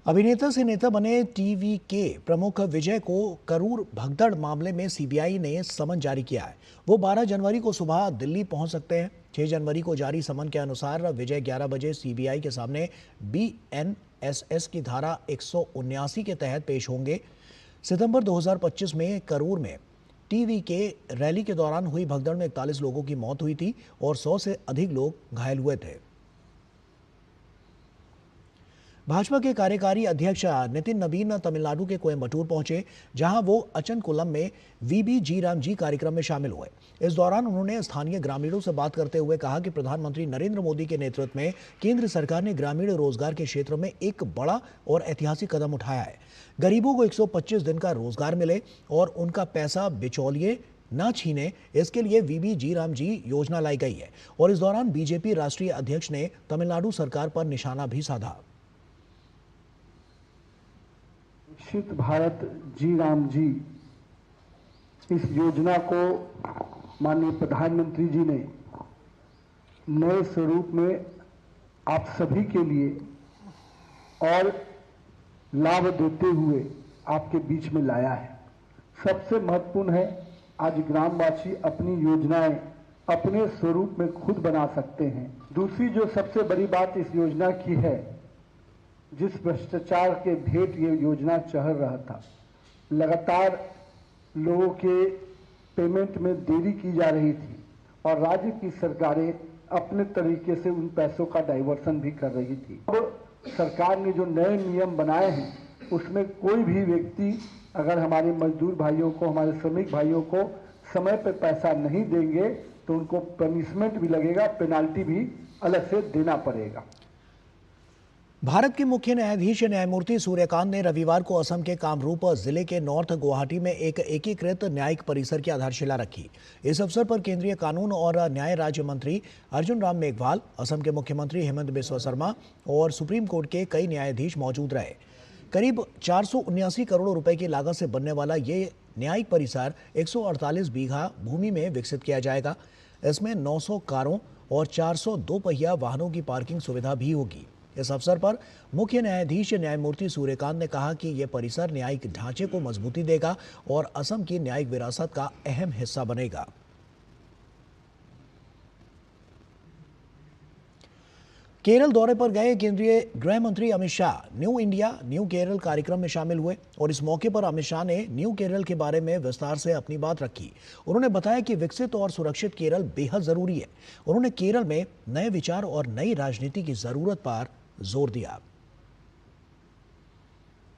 [SPEAKER 1] अभिनेता से नेता बने टीवी के प्रमुख विजय को करूर भगदड़ मामले में सीबीआई ने समन जारी किया है। वो 12 जनवरी को सुबह दिल्ली पहुंच सकते हैं। 6 जनवरी को जारी समन के अनुसार विजय 11 बजे सीबीआई के सामने बीएनएसएस की धारा 179 के तहत पेश होंगे। सितंबर 2025 में करूर में टीवी के रैली के दौरान हुई भगदड़ में 41 लोगों की मौत हुई थी और 100 से अधिक लोग घायल हुए थे। भाजपा के कार्यकारी अध्यक्ष नितिन नवीन तमिलनाडु के कोयम्बटूर पहुंचे, जहां वो अचनकुलम में वीबी जी राम जी कार्यक्रम में शामिल हुए। इस दौरान उन्होंने स्थानीय ग्रामीणों से बात करते हुए कहा कि प्रधानमंत्री नरेंद्र मोदी के नेतृत्व में केंद्र सरकार ने ग्रामीण रोजगार के क्षेत्र में एक बड़ा और ऐतिहासिक कदम उठाया है। गरीबों को 125 दिन का रोजगार मिले और उनका पैसा बिचौलिए न छीने, इसके लिए वीबी जी राम जी योजना लाई गई है। और इस दौरान बीजेपी राष्ट्रीय अध्यक्ष ने तमिलनाडु सरकार पर निशाना भी साधा।
[SPEAKER 15] विकसित भारत जी राम जी, इस योजना को माननीय प्रधानमंत्री जी ने नए स्वरूप में आप सभी के लिए और लाभ देते हुए आपके बीच में लाया है। सबसे महत्वपूर्ण है, आज ग्रामवासी अपनी योजनाएं अपने स्वरूप में खुद बना सकते हैं। दूसरी जो सबसे बड़ी बात इस योजना की है, जिस भ्रष्टाचार के भेंट ये योजना चढ़ रहा था, लगातार लोगों के पेमेंट में देरी की जा रही थी और राज्य की सरकारें अपने तरीके से उन पैसों का डाइवर्सन भी कर रही थी। अब सरकार ने जो नए नियम बनाए हैं, उसमें कोई भी व्यक्ति अगर हमारे मजदूर भाइयों को, हमारे श्रमिक भाइयों को समय पर पैसा नहीं देंगे तो उनको पनिशमेंट भी लगेगा, पेनाल्टी भी अलग से देना पड़ेगा।
[SPEAKER 1] भारत के मुख्य न्यायाधीश न्यायमूर्ति सूर्यकांत ने रविवार को असम के कामरूप जिले के नॉर्थ गुवाहाटी में एक एकीकृत न्यायिक परिसर की आधारशिला रखी। इस अवसर पर केंद्रीय कानून और न्याय राज्य मंत्री अर्जुन राम मेघवाल, असम के मुख्यमंत्री हेमंत बिस्वा शर्मा और सुप्रीम कोर्ट के कई न्यायाधीश मौजूद रहे। करीब 479 करोड़ रुपए की लागत से बनने वाला ये न्यायिक परिसर 148 बीघा भूमि में विकसित किया जाएगा। इसमें 900 कारों और 402 पहिया वाहनों की पार्किंग सुविधा भी होगी। इस अवसर पर मुख्य न्यायाधीश न्यायमूर्ति सूर्यकांत ने कहा कि यह परिसर न्यायिक ढांचे को मजबूती देगा और असम की न्यायिक विरासत का अहम हिस्सा बनेगा। केरल दौरे पर गए केंद्रीय गृह मंत्री Amit Shah new India new Kerala कार्यक्रम में शामिल हुए और इस मौके पर अमित शाह ने न्यू केरल के बारे में विस्तार से अपनी बात रखी। उन्होंने बताया कि विकसित और सुरक्षित केरल बेहद जरूरी है। उन्होंने केरल में नए विचार और नई राजनीति की जरूरत पर जोर दिया।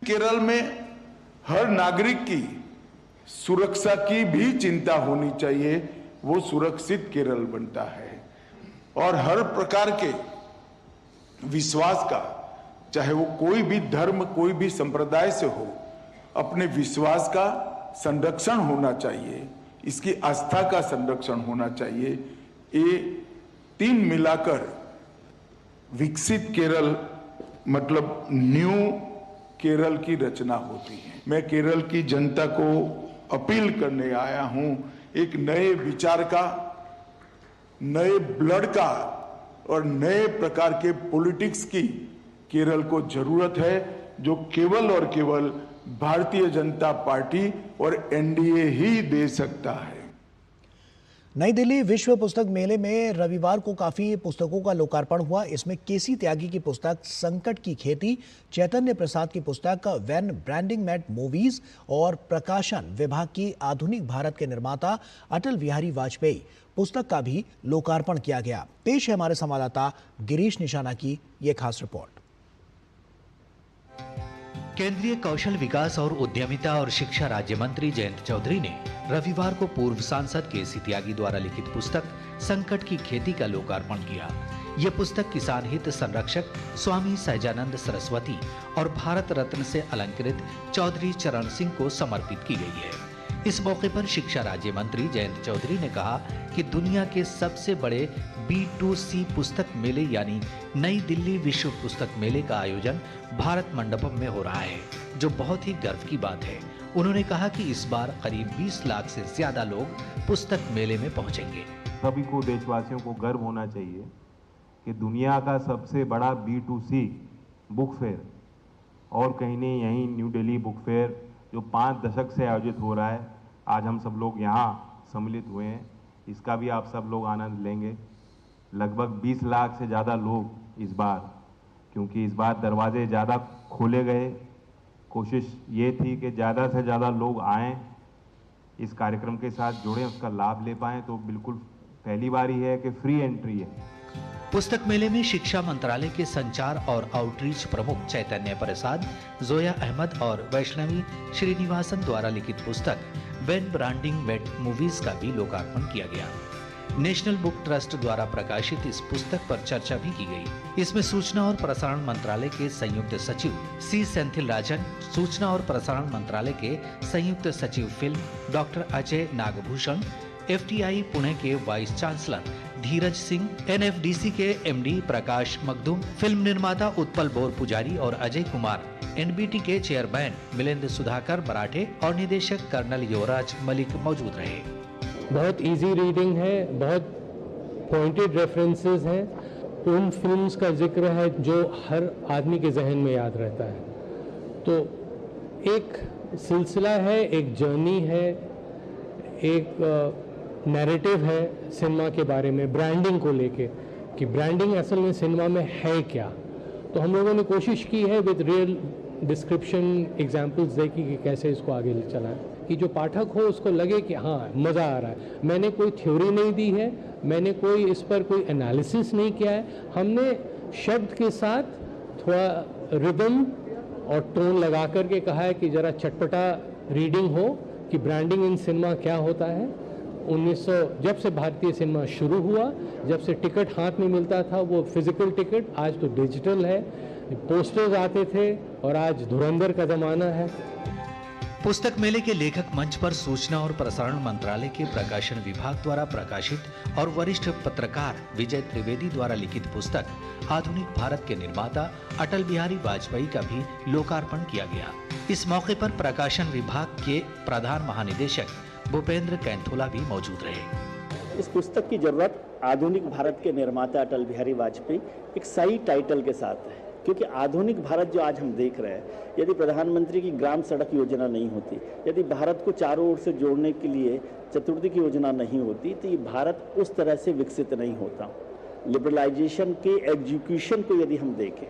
[SPEAKER 16] केरल में हर नागरिक की सुरक्षा की भी चिंता होनी चाहिए, वो सुरक्षित केरल बनता है। और हर प्रकार के विश्वास का, चाहे वो कोई भी धर्म, कोई भी संप्रदाय से हो, अपने विश्वास का संरक्षण होना चाहिए, इसकी आस्था का संरक्षण होना चाहिए। ये तीन मिलाकर विकसित केरल मतलब न्यू केरल की रचना होती है। मैं केरल की जनता को अपील करने आया हूं, एक नए विचार का, नए ब्लड का और नए प्रकार के पॉलिटिक्स की केरल को जरूरत है, जो केवल और केवल भारतीय जनता पार्टी और एनडीए ही दे सकता है।
[SPEAKER 1] नई दिल्ली विश्व पुस्तक मेले में रविवार को काफी पुस्तकों का लोकार्पण हुआ। इसमें केसी त्यागी की पुस्तक संकट की खेती, चैतन्य प्रसाद की पुस्तक व्हेन ब्रांडिंग मेट मूवीज और प्रकाशन विभाग की आधुनिक भारत के निर्माता अटल बिहारी वाजपेयी पुस्तक का भी लोकार्पण किया गया। पेश है हमारे संवाददाता गिरीश निशाना की ये खास रिपोर्ट।
[SPEAKER 17] केंद्रीय कौशल विकास और उद्यमिता और शिक्षा राज्य मंत्री जयंत चौधरी ने रविवार को पूर्व सांसद केसी त्यागी द्वारा लिखित पुस्तक संकट की खेती का लोकार्पण किया। यह पुस्तक किसान हित संरक्षक स्वामी सहजानंद सरस्वती और भारत रत्न से अलंकृत चौधरी चरण सिंह को समर्पित की गई है। इस मौके पर शिक्षा राज्य मंत्री जयंत चौधरी ने कहा कि दुनिया के सबसे बड़े B2C पुस्तक मेले यानी नई दिल्ली विश्व पुस्तक मेले का आयोजन भारत मंडपम में हो रहा है, जो बहुत ही गर्व की बात है। उन्होंने कहा कि इस बार करीब 20 लाख से ज्यादा लोग पुस्तक मेले में पहुंचेंगे।
[SPEAKER 18] सभी को, देशवासियों को गर्व होना चाहिए कि दुनिया का सबसे बड़ा B2C बुक फेयर और कहीं नहीं यहीं न्यू दिल्ली बुक फेयर जो 5 दशक से आयोजित हो रहा है, आज हम सब लोग यहाँ सम्मिलित हुए हैं, इसका भी आप सब लोग आनंद लेंगे। लगभग 20 लाख से ज़्यादा लोग इस बार, क्योंकि इस बार दरवाजे ज़्यादा खोले गए, कोशिश ये थी कि ज़्यादा से ज़्यादा लोग आएँ, इस कार्यक्रम के साथ जुड़ें, उसका लाभ ले पाएँ। तो बिल्कुल पहली बार ही है कि फ्री एंट्री है।
[SPEAKER 17] पुस्तक मेले में शिक्षा मंत्रालय के संचार और आउटरीच प्रमुख चैतन्य प्रसाद, जोया अहमद और वैष्णवी श्रीनिवासन द्वारा लिखित पुस्तक व्हेन ब्रांडिंग मेट मूवीज का भी लोकार्पण किया गया। नेशनल बुक ट्रस्ट द्वारा प्रकाशित इस पुस्तक पर चर्चा भी की गई। इसमें सूचना और प्रसारण मंत्रालय के संयुक्त सचिव सी सेंथिल राजन, सूचना और प्रसारण मंत्रालय के संयुक्त सचिव film doctor Ajay Nagabhushan, FTI Pune के vice chancellor Dheeraj Singh, NFDC के MD प्रकाश मखदूम, फिल्म निर्माता उत्पल बोर पुजारी और अजय कुमार एनबीटी के चेयरमैन मिलिंद सुधाकर मराठे और निदेशक कर्नल युवराज मलिक मौजूद रहे।
[SPEAKER 19] बहुत इजी रीडिंग है, बहुत पॉइंटेड रेफरेंसेस हैं, उन फिल्म्स का जिक्र है जो हर आदमी के जहन में याद रहता है। तो एक सिलसिला है, एक जर्नी है, एक नैरेटिव है सिनेमा के बारे में, ब्रांडिंग को लेके कि ब्रांडिंग असल में सिनेमा में है क्या। तो हम लोगों ने कोशिश की है विद रियल डिस्क्रिप्शन एग्जांपल्स देखी कि कैसे इसको आगे चलाएं, कि जो पाठक हो उसको लगे कि हाँ मज़ा आ रहा है। मैंने कोई थ्योरी नहीं दी है, मैंने कोई इस पर कोई एनालिसिस नहीं किया है, हमने शब्द के साथ थोड़ा रिदम और टोन लगा करके कहा है कि ज़रा चटपटा रीडिंग हो कि ब्रांडिंग इन सिनेमा क्या होता है। 1900 जब से भारतीय सिनेमा शुरू हुआ, जब से टिकट हाथ में मिलता था वो फिजिकल टिकट, आज तो डिजिटल है, पोस्टर्स आते थे और आज धुरंधर का ज़माना है।
[SPEAKER 17] पुस्तक मेले के लेखक मंच पर सूचना और प्रसारण मंत्रालय के प्रकाशन विभाग द्वारा प्रकाशित और वरिष्ठ पत्रकार विजय त्रिवेदी द्वारा लिखित पुस्तक आधुनिक भारत के निर्माता अटल बिहारी वाजपेयी का भी लोकार्पण किया गया। इस मौके पर प्रकाशन विभाग के प्रधान महानिदेशक भूपेंद्र कैंथोला भी मौजूद रहे।
[SPEAKER 20] इस पुस्तक की जरूरत आधुनिक भारत के निर्माता अटल बिहारी वाजपेयी एक सही टाइटल के साथ है, क्योंकि आधुनिक भारत जो आज हम देख रहे हैं, यदि प्रधानमंत्री की ग्राम सड़क योजना नहीं होती, यदि भारत को चारों ओर से जोड़ने के लिए चतुर्थी की योजना नहीं होती, तो ये भारत उस तरह से विकसित नहीं होता। लिबरलाइजेशन के एग्जीक्यूशन को यदि हम देखें,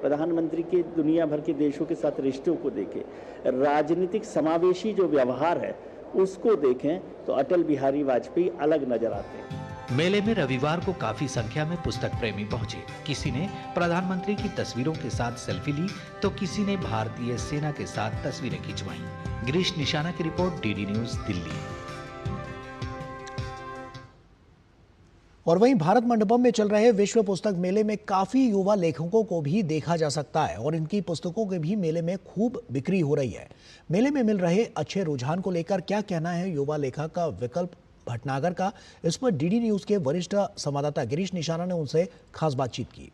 [SPEAKER 20] प्रधानमंत्री के दुनिया भर के देशों के साथ रिश्तों को देखें, राजनीतिक समावेशी जो व्यवहार है उसको देखें, तो अटल बिहारी वाजपेयी अलग नजर आते हैं।
[SPEAKER 17] मेले में रविवार को काफी संख्या में पुस्तक प्रेमी पहुंचे। किसी ने प्रधानमंत्री की तस्वीरों के साथ सेल्फी ली, तो किसी ने भारतीय सेना के साथ तस्वीरें खिंचवाईं। गिरीश निशाना की रिपोर्ट, डीडी न्यूज, दिल्ली।
[SPEAKER 1] और वहीं भारत मंडपम में चल रहे विश्व पुस्तक मेले में काफी युवा लेखकों को भी देखा जा सकता है और इनकी पुस्तकों के भी मेले में खूब बिक्री हो रही है। मेले में मिल रहे अच्छे रुझान को लेकर क्या कहना है युवा लेखक का विकल्प भटनागर का, इस पर डीडी न्यूज के वरिष्ठ संवाददाता गिरीश निशाना ने उनसे खास बातचीत की।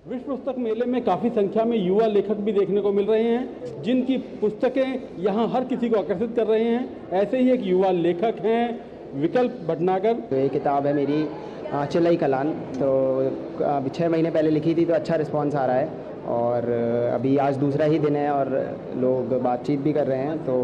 [SPEAKER 21] विश्व पुस्तक मेले में काफी संख्या में युवा लेखक भी देखने को मिल रहे हैं, जिनकी पुस्तकें यहां हर किसी को आकर्षित कर रहे हैं। ऐसे ही एक युवा लेखक हैं विकल्प भटनागर।
[SPEAKER 22] ये किताब है मेरी चिल्लाई कलान, तो अभी 6 महीने पहले लिखी थी, तो अच्छा रिस्पांस आ रहा है और अभी आज दूसरा ही दिन है और लोग बातचीत भी कर रहे हैं, तो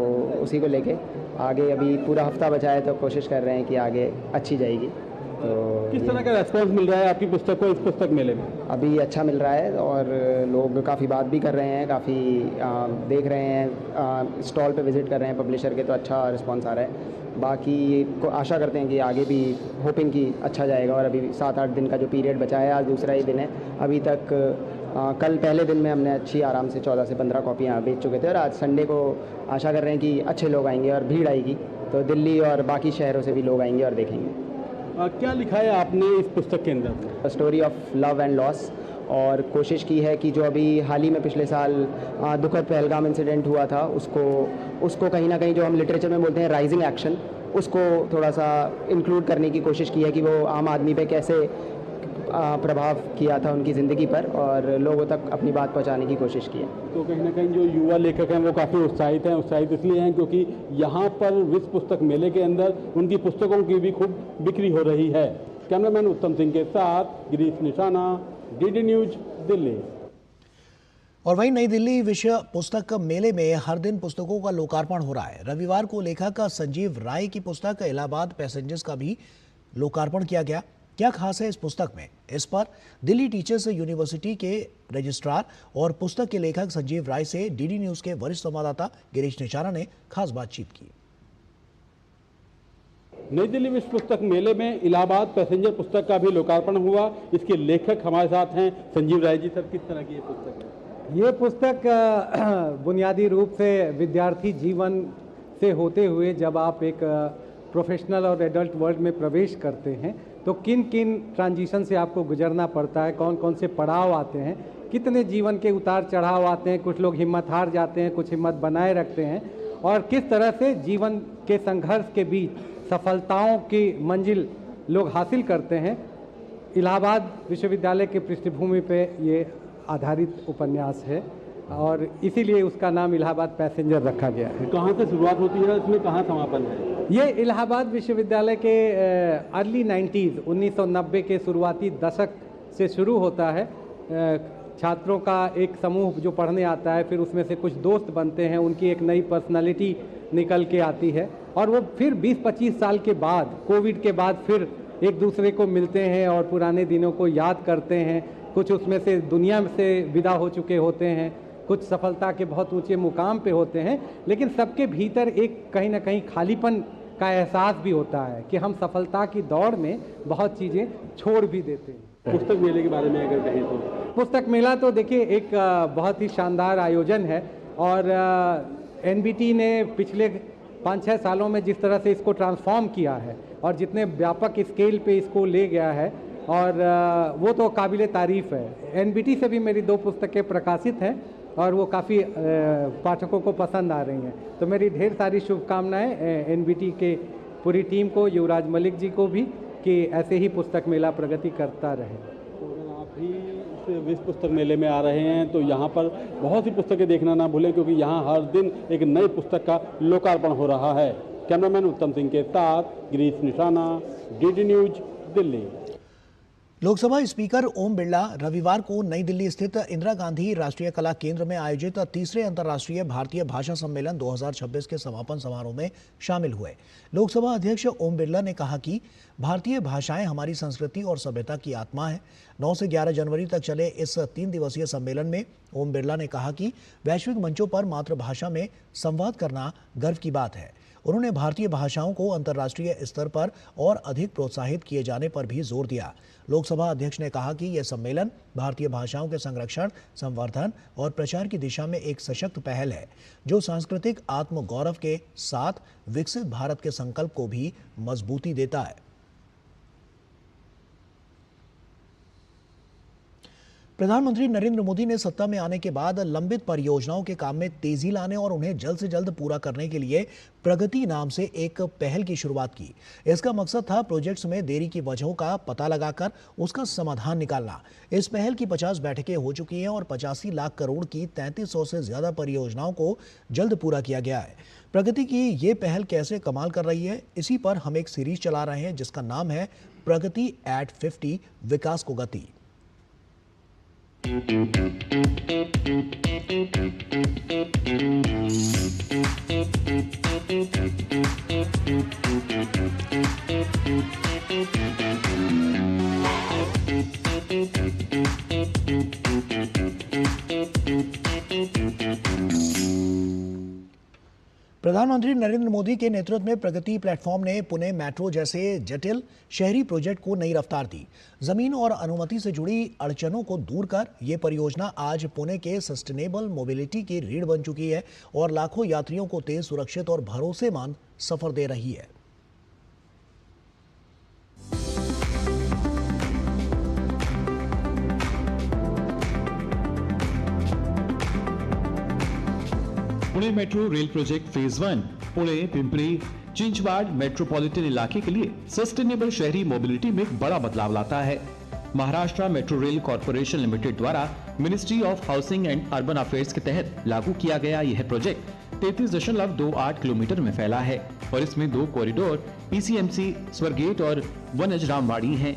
[SPEAKER 22] उसी को लेके आगे अभी पूरा हफ्ता बचा है, तो कोशिश कर रहे हैं कि आगे अच्छी जाएगी। तो
[SPEAKER 21] किस तरह का रेस्पॉन्स मिल रहा है आपकी पुस्तक को इस पुस्तक मेले में?
[SPEAKER 22] अभी अच्छा मिल रहा है और लोग काफ़ी बात भी कर रहे हैं, काफ़ी देख रहे हैं, स्टॉल पे विजिट कर रहे हैं पब्लिशर के, तो अच्छा रिस्पांस आ रहा है। बाकी को आशा करते हैं कि आगे भी होपिंग की अच्छा जाएगा। और अभी 7-8 दिन का जो पीरियड बचा है, आज दूसरा ही दिन है, अभी तक कल पहले दिन में हमने अच्छी आराम से 14 से 15 कॉपियाँ बेच चुके थे और आज संडे को आशा कर रहे हैं कि अच्छे लोग आएंगे और भीड़ आएगी, तो दिल्ली और बाकी शहरों से भी लोग आएंगे और देखेंगे।
[SPEAKER 21] क्या लिखा है आपने इस पुस्तक के अंदर?
[SPEAKER 22] Story of love and loss, और कोशिश की है कि जो अभी हाल ही में पिछले साल दुखद पहलगाम इंसिडेंट हुआ था, उसको कहीं ना कहीं जो हम लिटरेचर में बोलते हैं राइजिंग एक्शन, उसको थोड़ा सा इंक्लूड करने की कोशिश की है कि वो आम आदमी पे कैसे प्रभाव किया था उनकी ज़िंदगी पर, और लोगों तक अपनी बात पहुंचाने की कोशिश की है।
[SPEAKER 21] तो कहीं ना कहीं जो युवा लेखक हैं वो काफ़ी उत्साहित हैं। उत्साहित इसलिए हैं क्योंकि यहाँ पर विश्व पुस्तक मेले के अंदर उनकी पुस्तकों की भी खूब बिक्री हो रही है। कैमरामैन उत्तम सिंह के साथ गिरीश निशाना, डीडी न्यूज, दिल्ली।
[SPEAKER 1] और वहीं नई दिल्ली विश्व पुस्तक मेले में हर दिन पुस्तकों का लोकार्पण हो रहा है। रविवार को लेखक संजीव राय की पुस्तक इलाहाबाद पैसेंजर्स का भी लोकार्पण किया गया। क्या खास है इस पुस्तक में, इस पर दिल्ली टीचर्स यूनिवर्सिटी के रजिस्ट्रार और पुस्तक के लेखक संजीव राय से डीडी न्यूज के वरिष्ठ संवाददाता गिरीश निशाना ने खास बातचीत की।
[SPEAKER 21] नई दिल्ली विश्व पुस्तक मेले में इलाहाबाद पैसेंजर पुस्तक का भी लोकार्पण हुआ। इसके लेखक हमारे साथ हैं संजीव राय जी। सर, किस तरह की ये पुस्तक है?
[SPEAKER 23] ये पुस्तक बुनियादी रूप से विद्यार्थी जीवन से होते हुए जब आप एक प्रोफेशनल और एडल्ट वर्ल्ड में प्रवेश करते हैं, तो किन किन ट्रांजिशन से आपको गुजरना पड़ता है, कौन कौन से पड़ाव आते हैं, कितने जीवन के उतार चढ़ाव आते हैं, कुछ लोग हिम्मत हार जाते हैं, कुछ हिम्मत बनाए रखते हैं, और किस तरह से जीवन के संघर्ष के बीच सफलताओं की मंजिल लोग हासिल करते हैं। इलाहाबाद विश्वविद्यालय की पृष्ठभूमि पे ये आधारित उपन्यास है और इसीलिए उसका नाम इलाहाबाद पैसेंजर रखा गया है।
[SPEAKER 21] कहाँ से शुरुआत होती है, इसमें कहाँ समापन है?
[SPEAKER 23] ये इलाहाबाद विश्वविद्यालय के अर्ली 90s 1990 के शुरुआती दशक से शुरू होता है। छात्रों का एक समूह जो पढ़ने आता है, फिर उसमें से कुछ दोस्त बनते हैं, उनकी एक नई पर्सनालिटी निकल के आती है और वो फिर 20-25 साल के बाद, कोविड के बाद फिर एक दूसरे को मिलते हैं और पुराने दिनों को याद करते हैं। कुछ उसमें से दुनिया से विदा हो चुके होते हैं, कुछ सफलता के बहुत ऊंचे मुकाम पे होते हैं, लेकिन सबके भीतर एक कहीं ना कहीं खालीपन का एहसास भी होता है कि हम सफलता की दौड़ में बहुत चीज़ें छोड़ भी देते हैं।
[SPEAKER 21] पुस्तक मेले के बारे में अगर कहें तो?
[SPEAKER 23] पुस्तक मेला तो देखिए एक बहुत ही शानदार आयोजन है और एनबीटी ने पिछले 5-6 सालों में जिस तरह से इसको ट्रांसफॉर्म किया है और जितने व्यापक स्केल पे इसको ले गया है, और वो तो काबिल तारीफ़ है। एनबीटी से भी मेरी 2 पुस्तकें प्रकाशित हैं और वो काफ़ी पाठकों को पसंद आ रही हैं। तो मेरी ढेर सारी शुभकामनाएं एनबीटी के पूरी टीम को, युवराज मलिक जी को भी, कि ऐसे ही पुस्तक मेला प्रगति करता रहे।
[SPEAKER 21] तो आप भी इस विश्व पुस्तक मेले में आ रहे हैं तो यहाँ पर बहुत सी पुस्तकें देखना ना भूलें, क्योंकि यहाँ हर दिन एक नई पुस्तक का लोकार्पण हो रहा है। कैमरामैन उत्तम सिंह के साथ Girish Nishana, DD news, Delhi.
[SPEAKER 1] Lok Sabha speaker Om Birla रविवार को नई दिल्ली स्थित इंदिरा गांधी राष्ट्रीय कला केंद्र में आयोजित तीसरे अंतर्राष्ट्रीय भारतीय भाषा सम्मेलन 2026 के समापन समारोह में शामिल हुए। लोकसभा अध्यक्ष ओम बिरला ने कहा कि भारतीय भाषाएं हमारी संस्कृति और सभ्यता की आत्मा है। 9 से 11 जनवरी तक चले इस 3 दिवसीय सम्मेलन में ओम बिरला ने कहा कि वैश्विक मंचों पर मातृभाषा में संवाद करना गर्व की बात है। उन्होंने भारतीय भाषाओं को अंतर्राष्ट्रीय स्तर पर और अधिक प्रोत्साहित किए जाने पर भी जोर दिया। लोकसभा अध्यक्ष ने कहा कि यह सम्मेलन भारतीय भाषाओं के संरक्षण, संवर्धन और प्रचार की दिशा में एक सशक्त पहल है, जो सांस्कृतिक आत्मगौरव के साथ विकसित भारत के संकल्प को भी मजबूती देता है। प्रधानमंत्री नरेंद्र मोदी ने सत्ता में आने के बाद लंबित परियोजनाओं के काम में तेजी लाने और उन्हें जल्द से जल्द पूरा करने के लिए प्रगति नाम से एक पहल की शुरुआत की। इसका मकसद था प्रोजेक्ट्स में देरी की वजहों का पता लगाकर उसका समाधान निकालना। इस पहल की 50 बैठकें हो चुकी हैं और 85 लाख करोड़ की 3300 से ज्यादा परियोजनाओं को जल्द पूरा किया गया है। प्रगति की ये पहल कैसे कमाल कर रही है, इसी पर हम एक सीरीज चला रहे हैं जिसका नाम है प्रगति एट 50, विकास को गति। प्रधानमंत्री नरेंद्र मोदी के नेतृत्व में प्रगति प्लेटफॉर्म ने पुणे मेट्रो जैसे जटिल शहरी प्रोजेक्ट को नई रफ्तार दी। जमीन और अनुमति से जुड़ी अड़चनों को दूर कर ये परियोजना आज पुणे के सस्टेनेबल मोबिलिटी की रीढ़ बन चुकी है और लाखों यात्रियों को तेज, सुरक्षित और भरोसेमंद सफर दे रही है।
[SPEAKER 3] Pune metro rail project phase 1 Pune, Pimpri, Chinchwad metropolitan इलाके के लिए सस्टेनेबल शहरी मोबिलिटी में एक बड़ा बदलाव लाता है। Maharashtra metro rail corporation limited द्वारा ministry of housing and urban affairs के तहत लागू किया गया यह प्रोजेक्ट 33.28 किलोमीटर में फैला है और इसमें 2 कॉरिडोर पीसीएमसी, स्वरगेट और वनज रामवाड़ी हैं।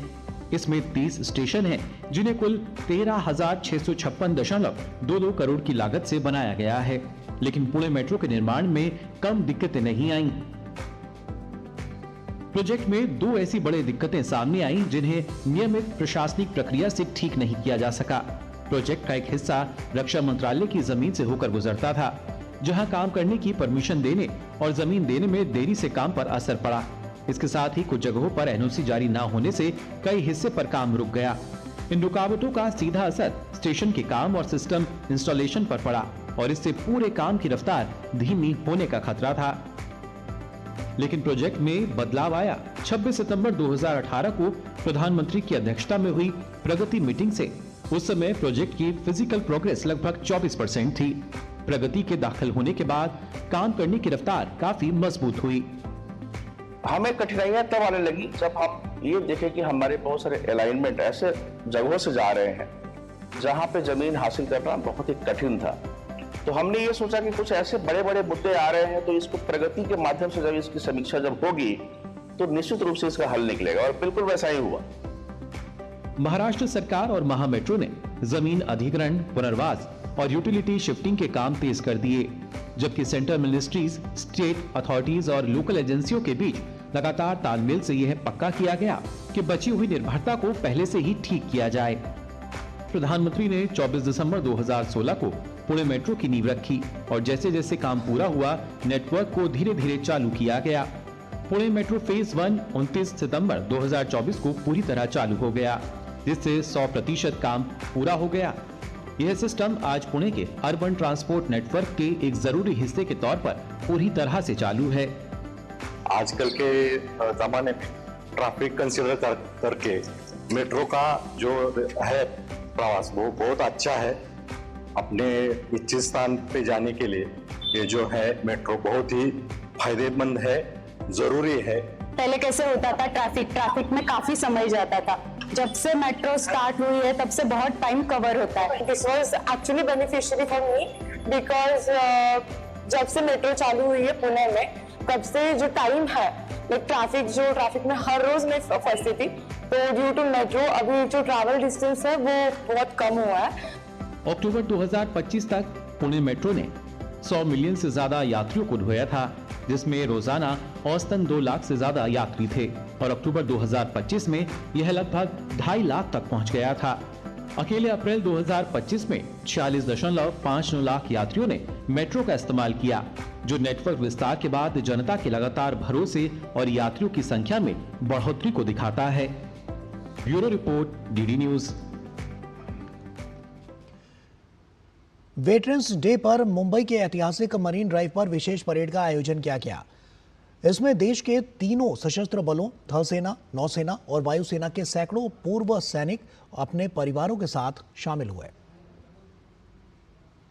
[SPEAKER 3] इसमें 30 स्टेशन हैं, जिन्हें कुल 13,656.22 करोड़ की लागत से बनाया गया है। लेकिन पुणे मेट्रो के निर्माण में कम दिक्कतें नहीं आईं। प्रोजेक्ट में 2 ऐसी बड़ी दिक्कतें सामने आईं जिन्हें नियमित प्रशासनिक प्रक्रिया से ठीक नहीं किया जा सका। प्रोजेक्ट का एक हिस्सा रक्षा मंत्रालय की जमीन से होकर गुजरता था, जहां काम करने की परमिशन देने और जमीन देने में देरी से काम पर असर पड़ा। इसके साथ ही कुछ जगहों पर एनओसी जारी न होने से कई हिस्से पर काम रुक गया। इन रुकावटों का सीधा असर स्टेशन के काम और सिस्टम इंस्टॉलेशन पर पड़ा और इससे पूरे काम की रफ्तार धीमी होने का खतरा था। लेकिन प्रोजेक्ट में बदलाव आया। 26 सितंबर 2018 को प्रधानमंत्री की अध्यक्षता में हुई प्रगति मीटिंग से। उस समय प्रोजेक्ट की फिजिकल प्रोग्रेस लगभग 24% थी। प्रगति के दाखिल होने के बाद काम करने की रफ्तार काफी मजबूत हुई।
[SPEAKER 4] हमें कठिनाइयां तब आने लगी जब हम ये देखें कि हमारे बहुत सारे अलाइनमेंट ऐसे जगहों से जा रहे हैं जहां पे जमीन हासिल करना बहुत ही कठिन था। तो हमने ये सोचा कि कुछ ऐसे बड़े बड़े मुद्दे आ रहे हैं, तो इसको प्रगति के माध्यम से जब इसकी समीक्षा जब होगी तो निश्चित रूप से इसका हल निकलेगा, और बिल्कुल वैसा ही हुआ।
[SPEAKER 3] महाराष्ट्र सरकार और महामेट्रो ने जमीन अधिग्रहण, पुनर्वास और यूटिलिटी शिफ्टिंग के काम तेज कर दिए, जबकि सेंट्रल मिनिस्ट्रीज, स्टेट अथॉरिटीज और लोकल एजेंसियों के बीच लगातार तालमेल से यह पक्का किया गया कि बची हुई निर्भरता को पहले से ही ठीक किया जाए। प्रधानमंत्री ने 24 दिसंबर 2016 को पुणे मेट्रो की नींव रखी और जैसे जैसे काम पूरा हुआ, नेटवर्क को धीरे धीरे चालू किया गया। पुणे मेट्रो फेज 1 29 सितंबर 2024 को पूरी तरह चालू हो गया, जिससे 100% काम पूरा हो गया। यह सिस्टम आज पुणे के अर्बन ट्रांसपोर्ट नेटवर्क के एक जरूरी हिस्से के तौर पर पूरी तरह से चालू है।
[SPEAKER 6] आजकल के जमाने में ट्रैफिक कंसीडर करके मेट्रो का जो है प्रवास वो बहुत अच्छा है। अपने इच्छित स्थान पे जाने के लिए ये जो है मेट्रो बहुत ही फायदेमंद है, जरूरी है।
[SPEAKER 7] पहले कैसे होता था, ट्रैफिक में काफी समय जाता था। जब से मेट्रो स्टार्ट हुई है तब से बहुत टाइम कवर होता है। This was actually beneficiary for me because जब से मेट्रो चालू हुई है पुणे में, तब से जो टाइम है ट्रैफिक में हर रोज मैं फंसती थी, तो ड्यू टू मेट्रो अभी जो ट्रैवल डिस्टेंस है वो बहुत कम हुआ है।
[SPEAKER 3] अक्टूबर 2025 तक पुणे मेट्रो ने 100 मिलियन से ज्यादा यात्रियों को ढोया था, जिसमें रोजाना औसतन 2 लाख से ज्यादा यात्री थे, और अक्टूबर 2025 में यह लगभग 2.5 लाख तक पहुंच गया था। अकेले अप्रैल 2025 में 46.59 लाख यात्रियों ने मेट्रो का इस्तेमाल किया, जो नेटवर्क विस्तार के बाद जनता के लगातार भरोसे और यात्रियों की संख्या में बढ़ोतरी को दिखाता है। Bureau report, DD news.
[SPEAKER 1] Veterans day पर मुंबई के ऐतिहासिक मरीन ड्राइव पर विशेष परेड का आयोजन किया गया। इसमें देश के तीनों सशस्त्र बलों, थल सेना, नौसेना और वायुसेना के सैकड़ों पूर्व सैनिक अपने परिवारों के साथ शामिल हुए।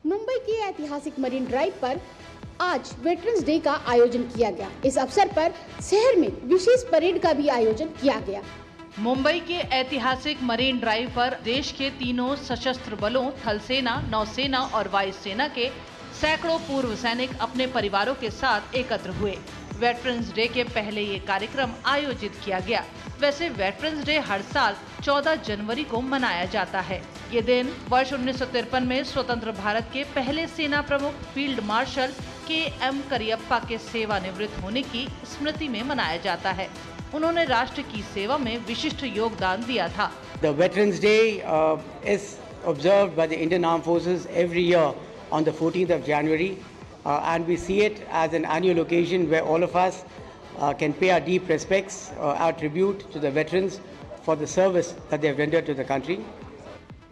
[SPEAKER 8] मुंबई के ऐतिहासिक मरीन ड्राइव पर आज वेटरन्स डे का आयोजन किया गया। इस अवसर पर शहर में विशेष परेड का भी आयोजन किया गया।
[SPEAKER 24] मुंबई के ऐतिहासिक मरीन ड्राइव पर देश के तीनों सशस्त्र बलों, थल सेना, नौसेना और वायुसेना के सैकड़ों पूर्व सैनिक अपने परिवारों के साथ एकत्र हुए। वेटरन्स डे के पहले ये कार्यक्रम आयोजित किया गया। वैसे वेटरन्स डे हर साल 14 जनवरी को मनाया जाता है। ये दिन वर्ष 1953 में स्वतंत्र भारत के पहले सेना प्रमुख फील्ड मार्शल के.एम. करियप्पा के सेवानिवृत्त होने की स्मृति में मनाया जाता है। उन्होंने राष्ट्र की सेवा में विशिष्ट योगदान दिया था।
[SPEAKER 25] The Veterans Day is observed by the Indian Armed Forces every year on the 14th of January, and we see it as an annual occasion where all of us can pay our deep respects, our tribute to the veterans for the service that they have rendered to the country.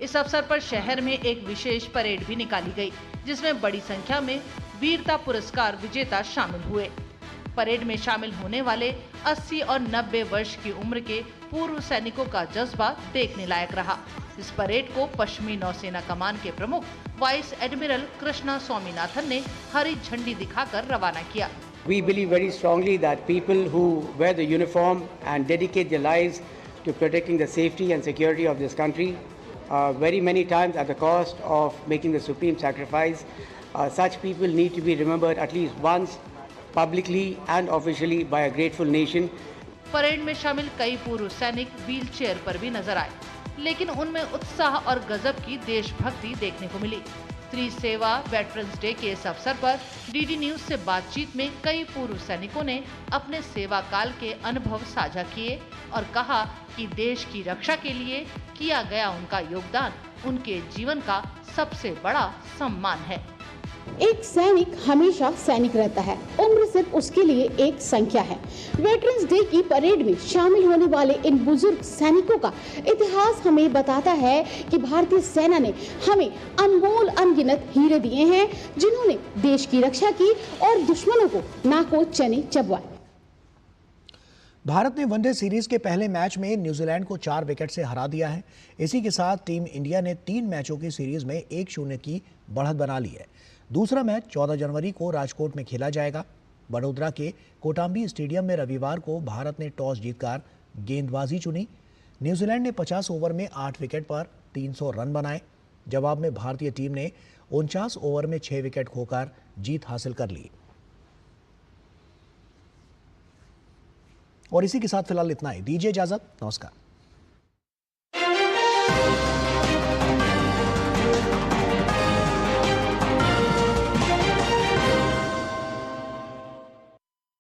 [SPEAKER 24] इस अवसर पर शहर में एक विशेष परेड भी निकाली गई, जिसमें बड़ी संख्या में वीरता पुरस्कार विजेता शामिल हुए। परेड में शामिल होने वाले 80 और 90 वर्ष की उम्र के पूर्व सैनिकों का जज्बा देखने लायक रहा। इस परेड को पश्चिमी नौसेना कमान के प्रमुख वाइस एडमिरल कृष्णा स्वामीनाथन ने हरी झंडी दिखाकर रवाना किया।
[SPEAKER 25] We believe very strongly that people who wear the uniform and dedicate their lives to protecting the safety and security of this country, very many times at the cost of making the supreme sacrifice, such people need to be remembered at least once, publicly and officially by a grateful nation.
[SPEAKER 24] Parade में शामिल कई पूर्व सैनिक व्हील चेयर पर भी नजर आए, लेकिन उनमें उत्साह और गजब की देशभक्ति देखने को मिली। त्रिसेवा वेटरन्स डे के इस अवसर पर डीडी न्यूज से बातचीत में कई पूर्व सैनिकों ने अपने सेवा काल के अनुभव साझा किए और कहा कि देश की रक्षा के लिए किया गया उनका योगदान उनके जीवन का सबसे बड़ा सम्मान है।
[SPEAKER 8] एक सैनिक हमेशा सैनिक रहता है, उम्र सिर्फ उसके लिए एक संख्या है। वेटरन्स डे की परेड में शामिल होने वाले इन बुजुर्ग सैनिकों का इतिहास हमें बताता है कि भारतीय सेना ने हमें अनमोल अनगिनत हीरे दिए हैं, जिन्होंने देश की रक्षा की और दुश्मनों को नाको चने चबवाए।
[SPEAKER 1] भारत ने वनडे सीरीज के पहले मैच में न्यूजीलैंड को 4 विकेट से हरा दिया है। इसी के साथ टीम इंडिया ने 3 मैचों की सीरीज में 1-0 की बढ़त बना ली है। दूसरा मैच 14 जनवरी को राजकोट में खेला जाएगा। वडोदरा के कोटाम्बी स्टेडियम में रविवार को भारत ने टॉस जीतकर गेंदबाजी चुनी। न्यूजीलैंड ने 50 ओवर में 8 विकेट पर 300 रन बनाए। जवाब में भारतीय टीम ने 49 ओवर में 6 विकेट खोकर जीत हासिल कर ली। और इसी के साथ फिलहाल इतना ही। दीजिए इजाजत, नमस्कार।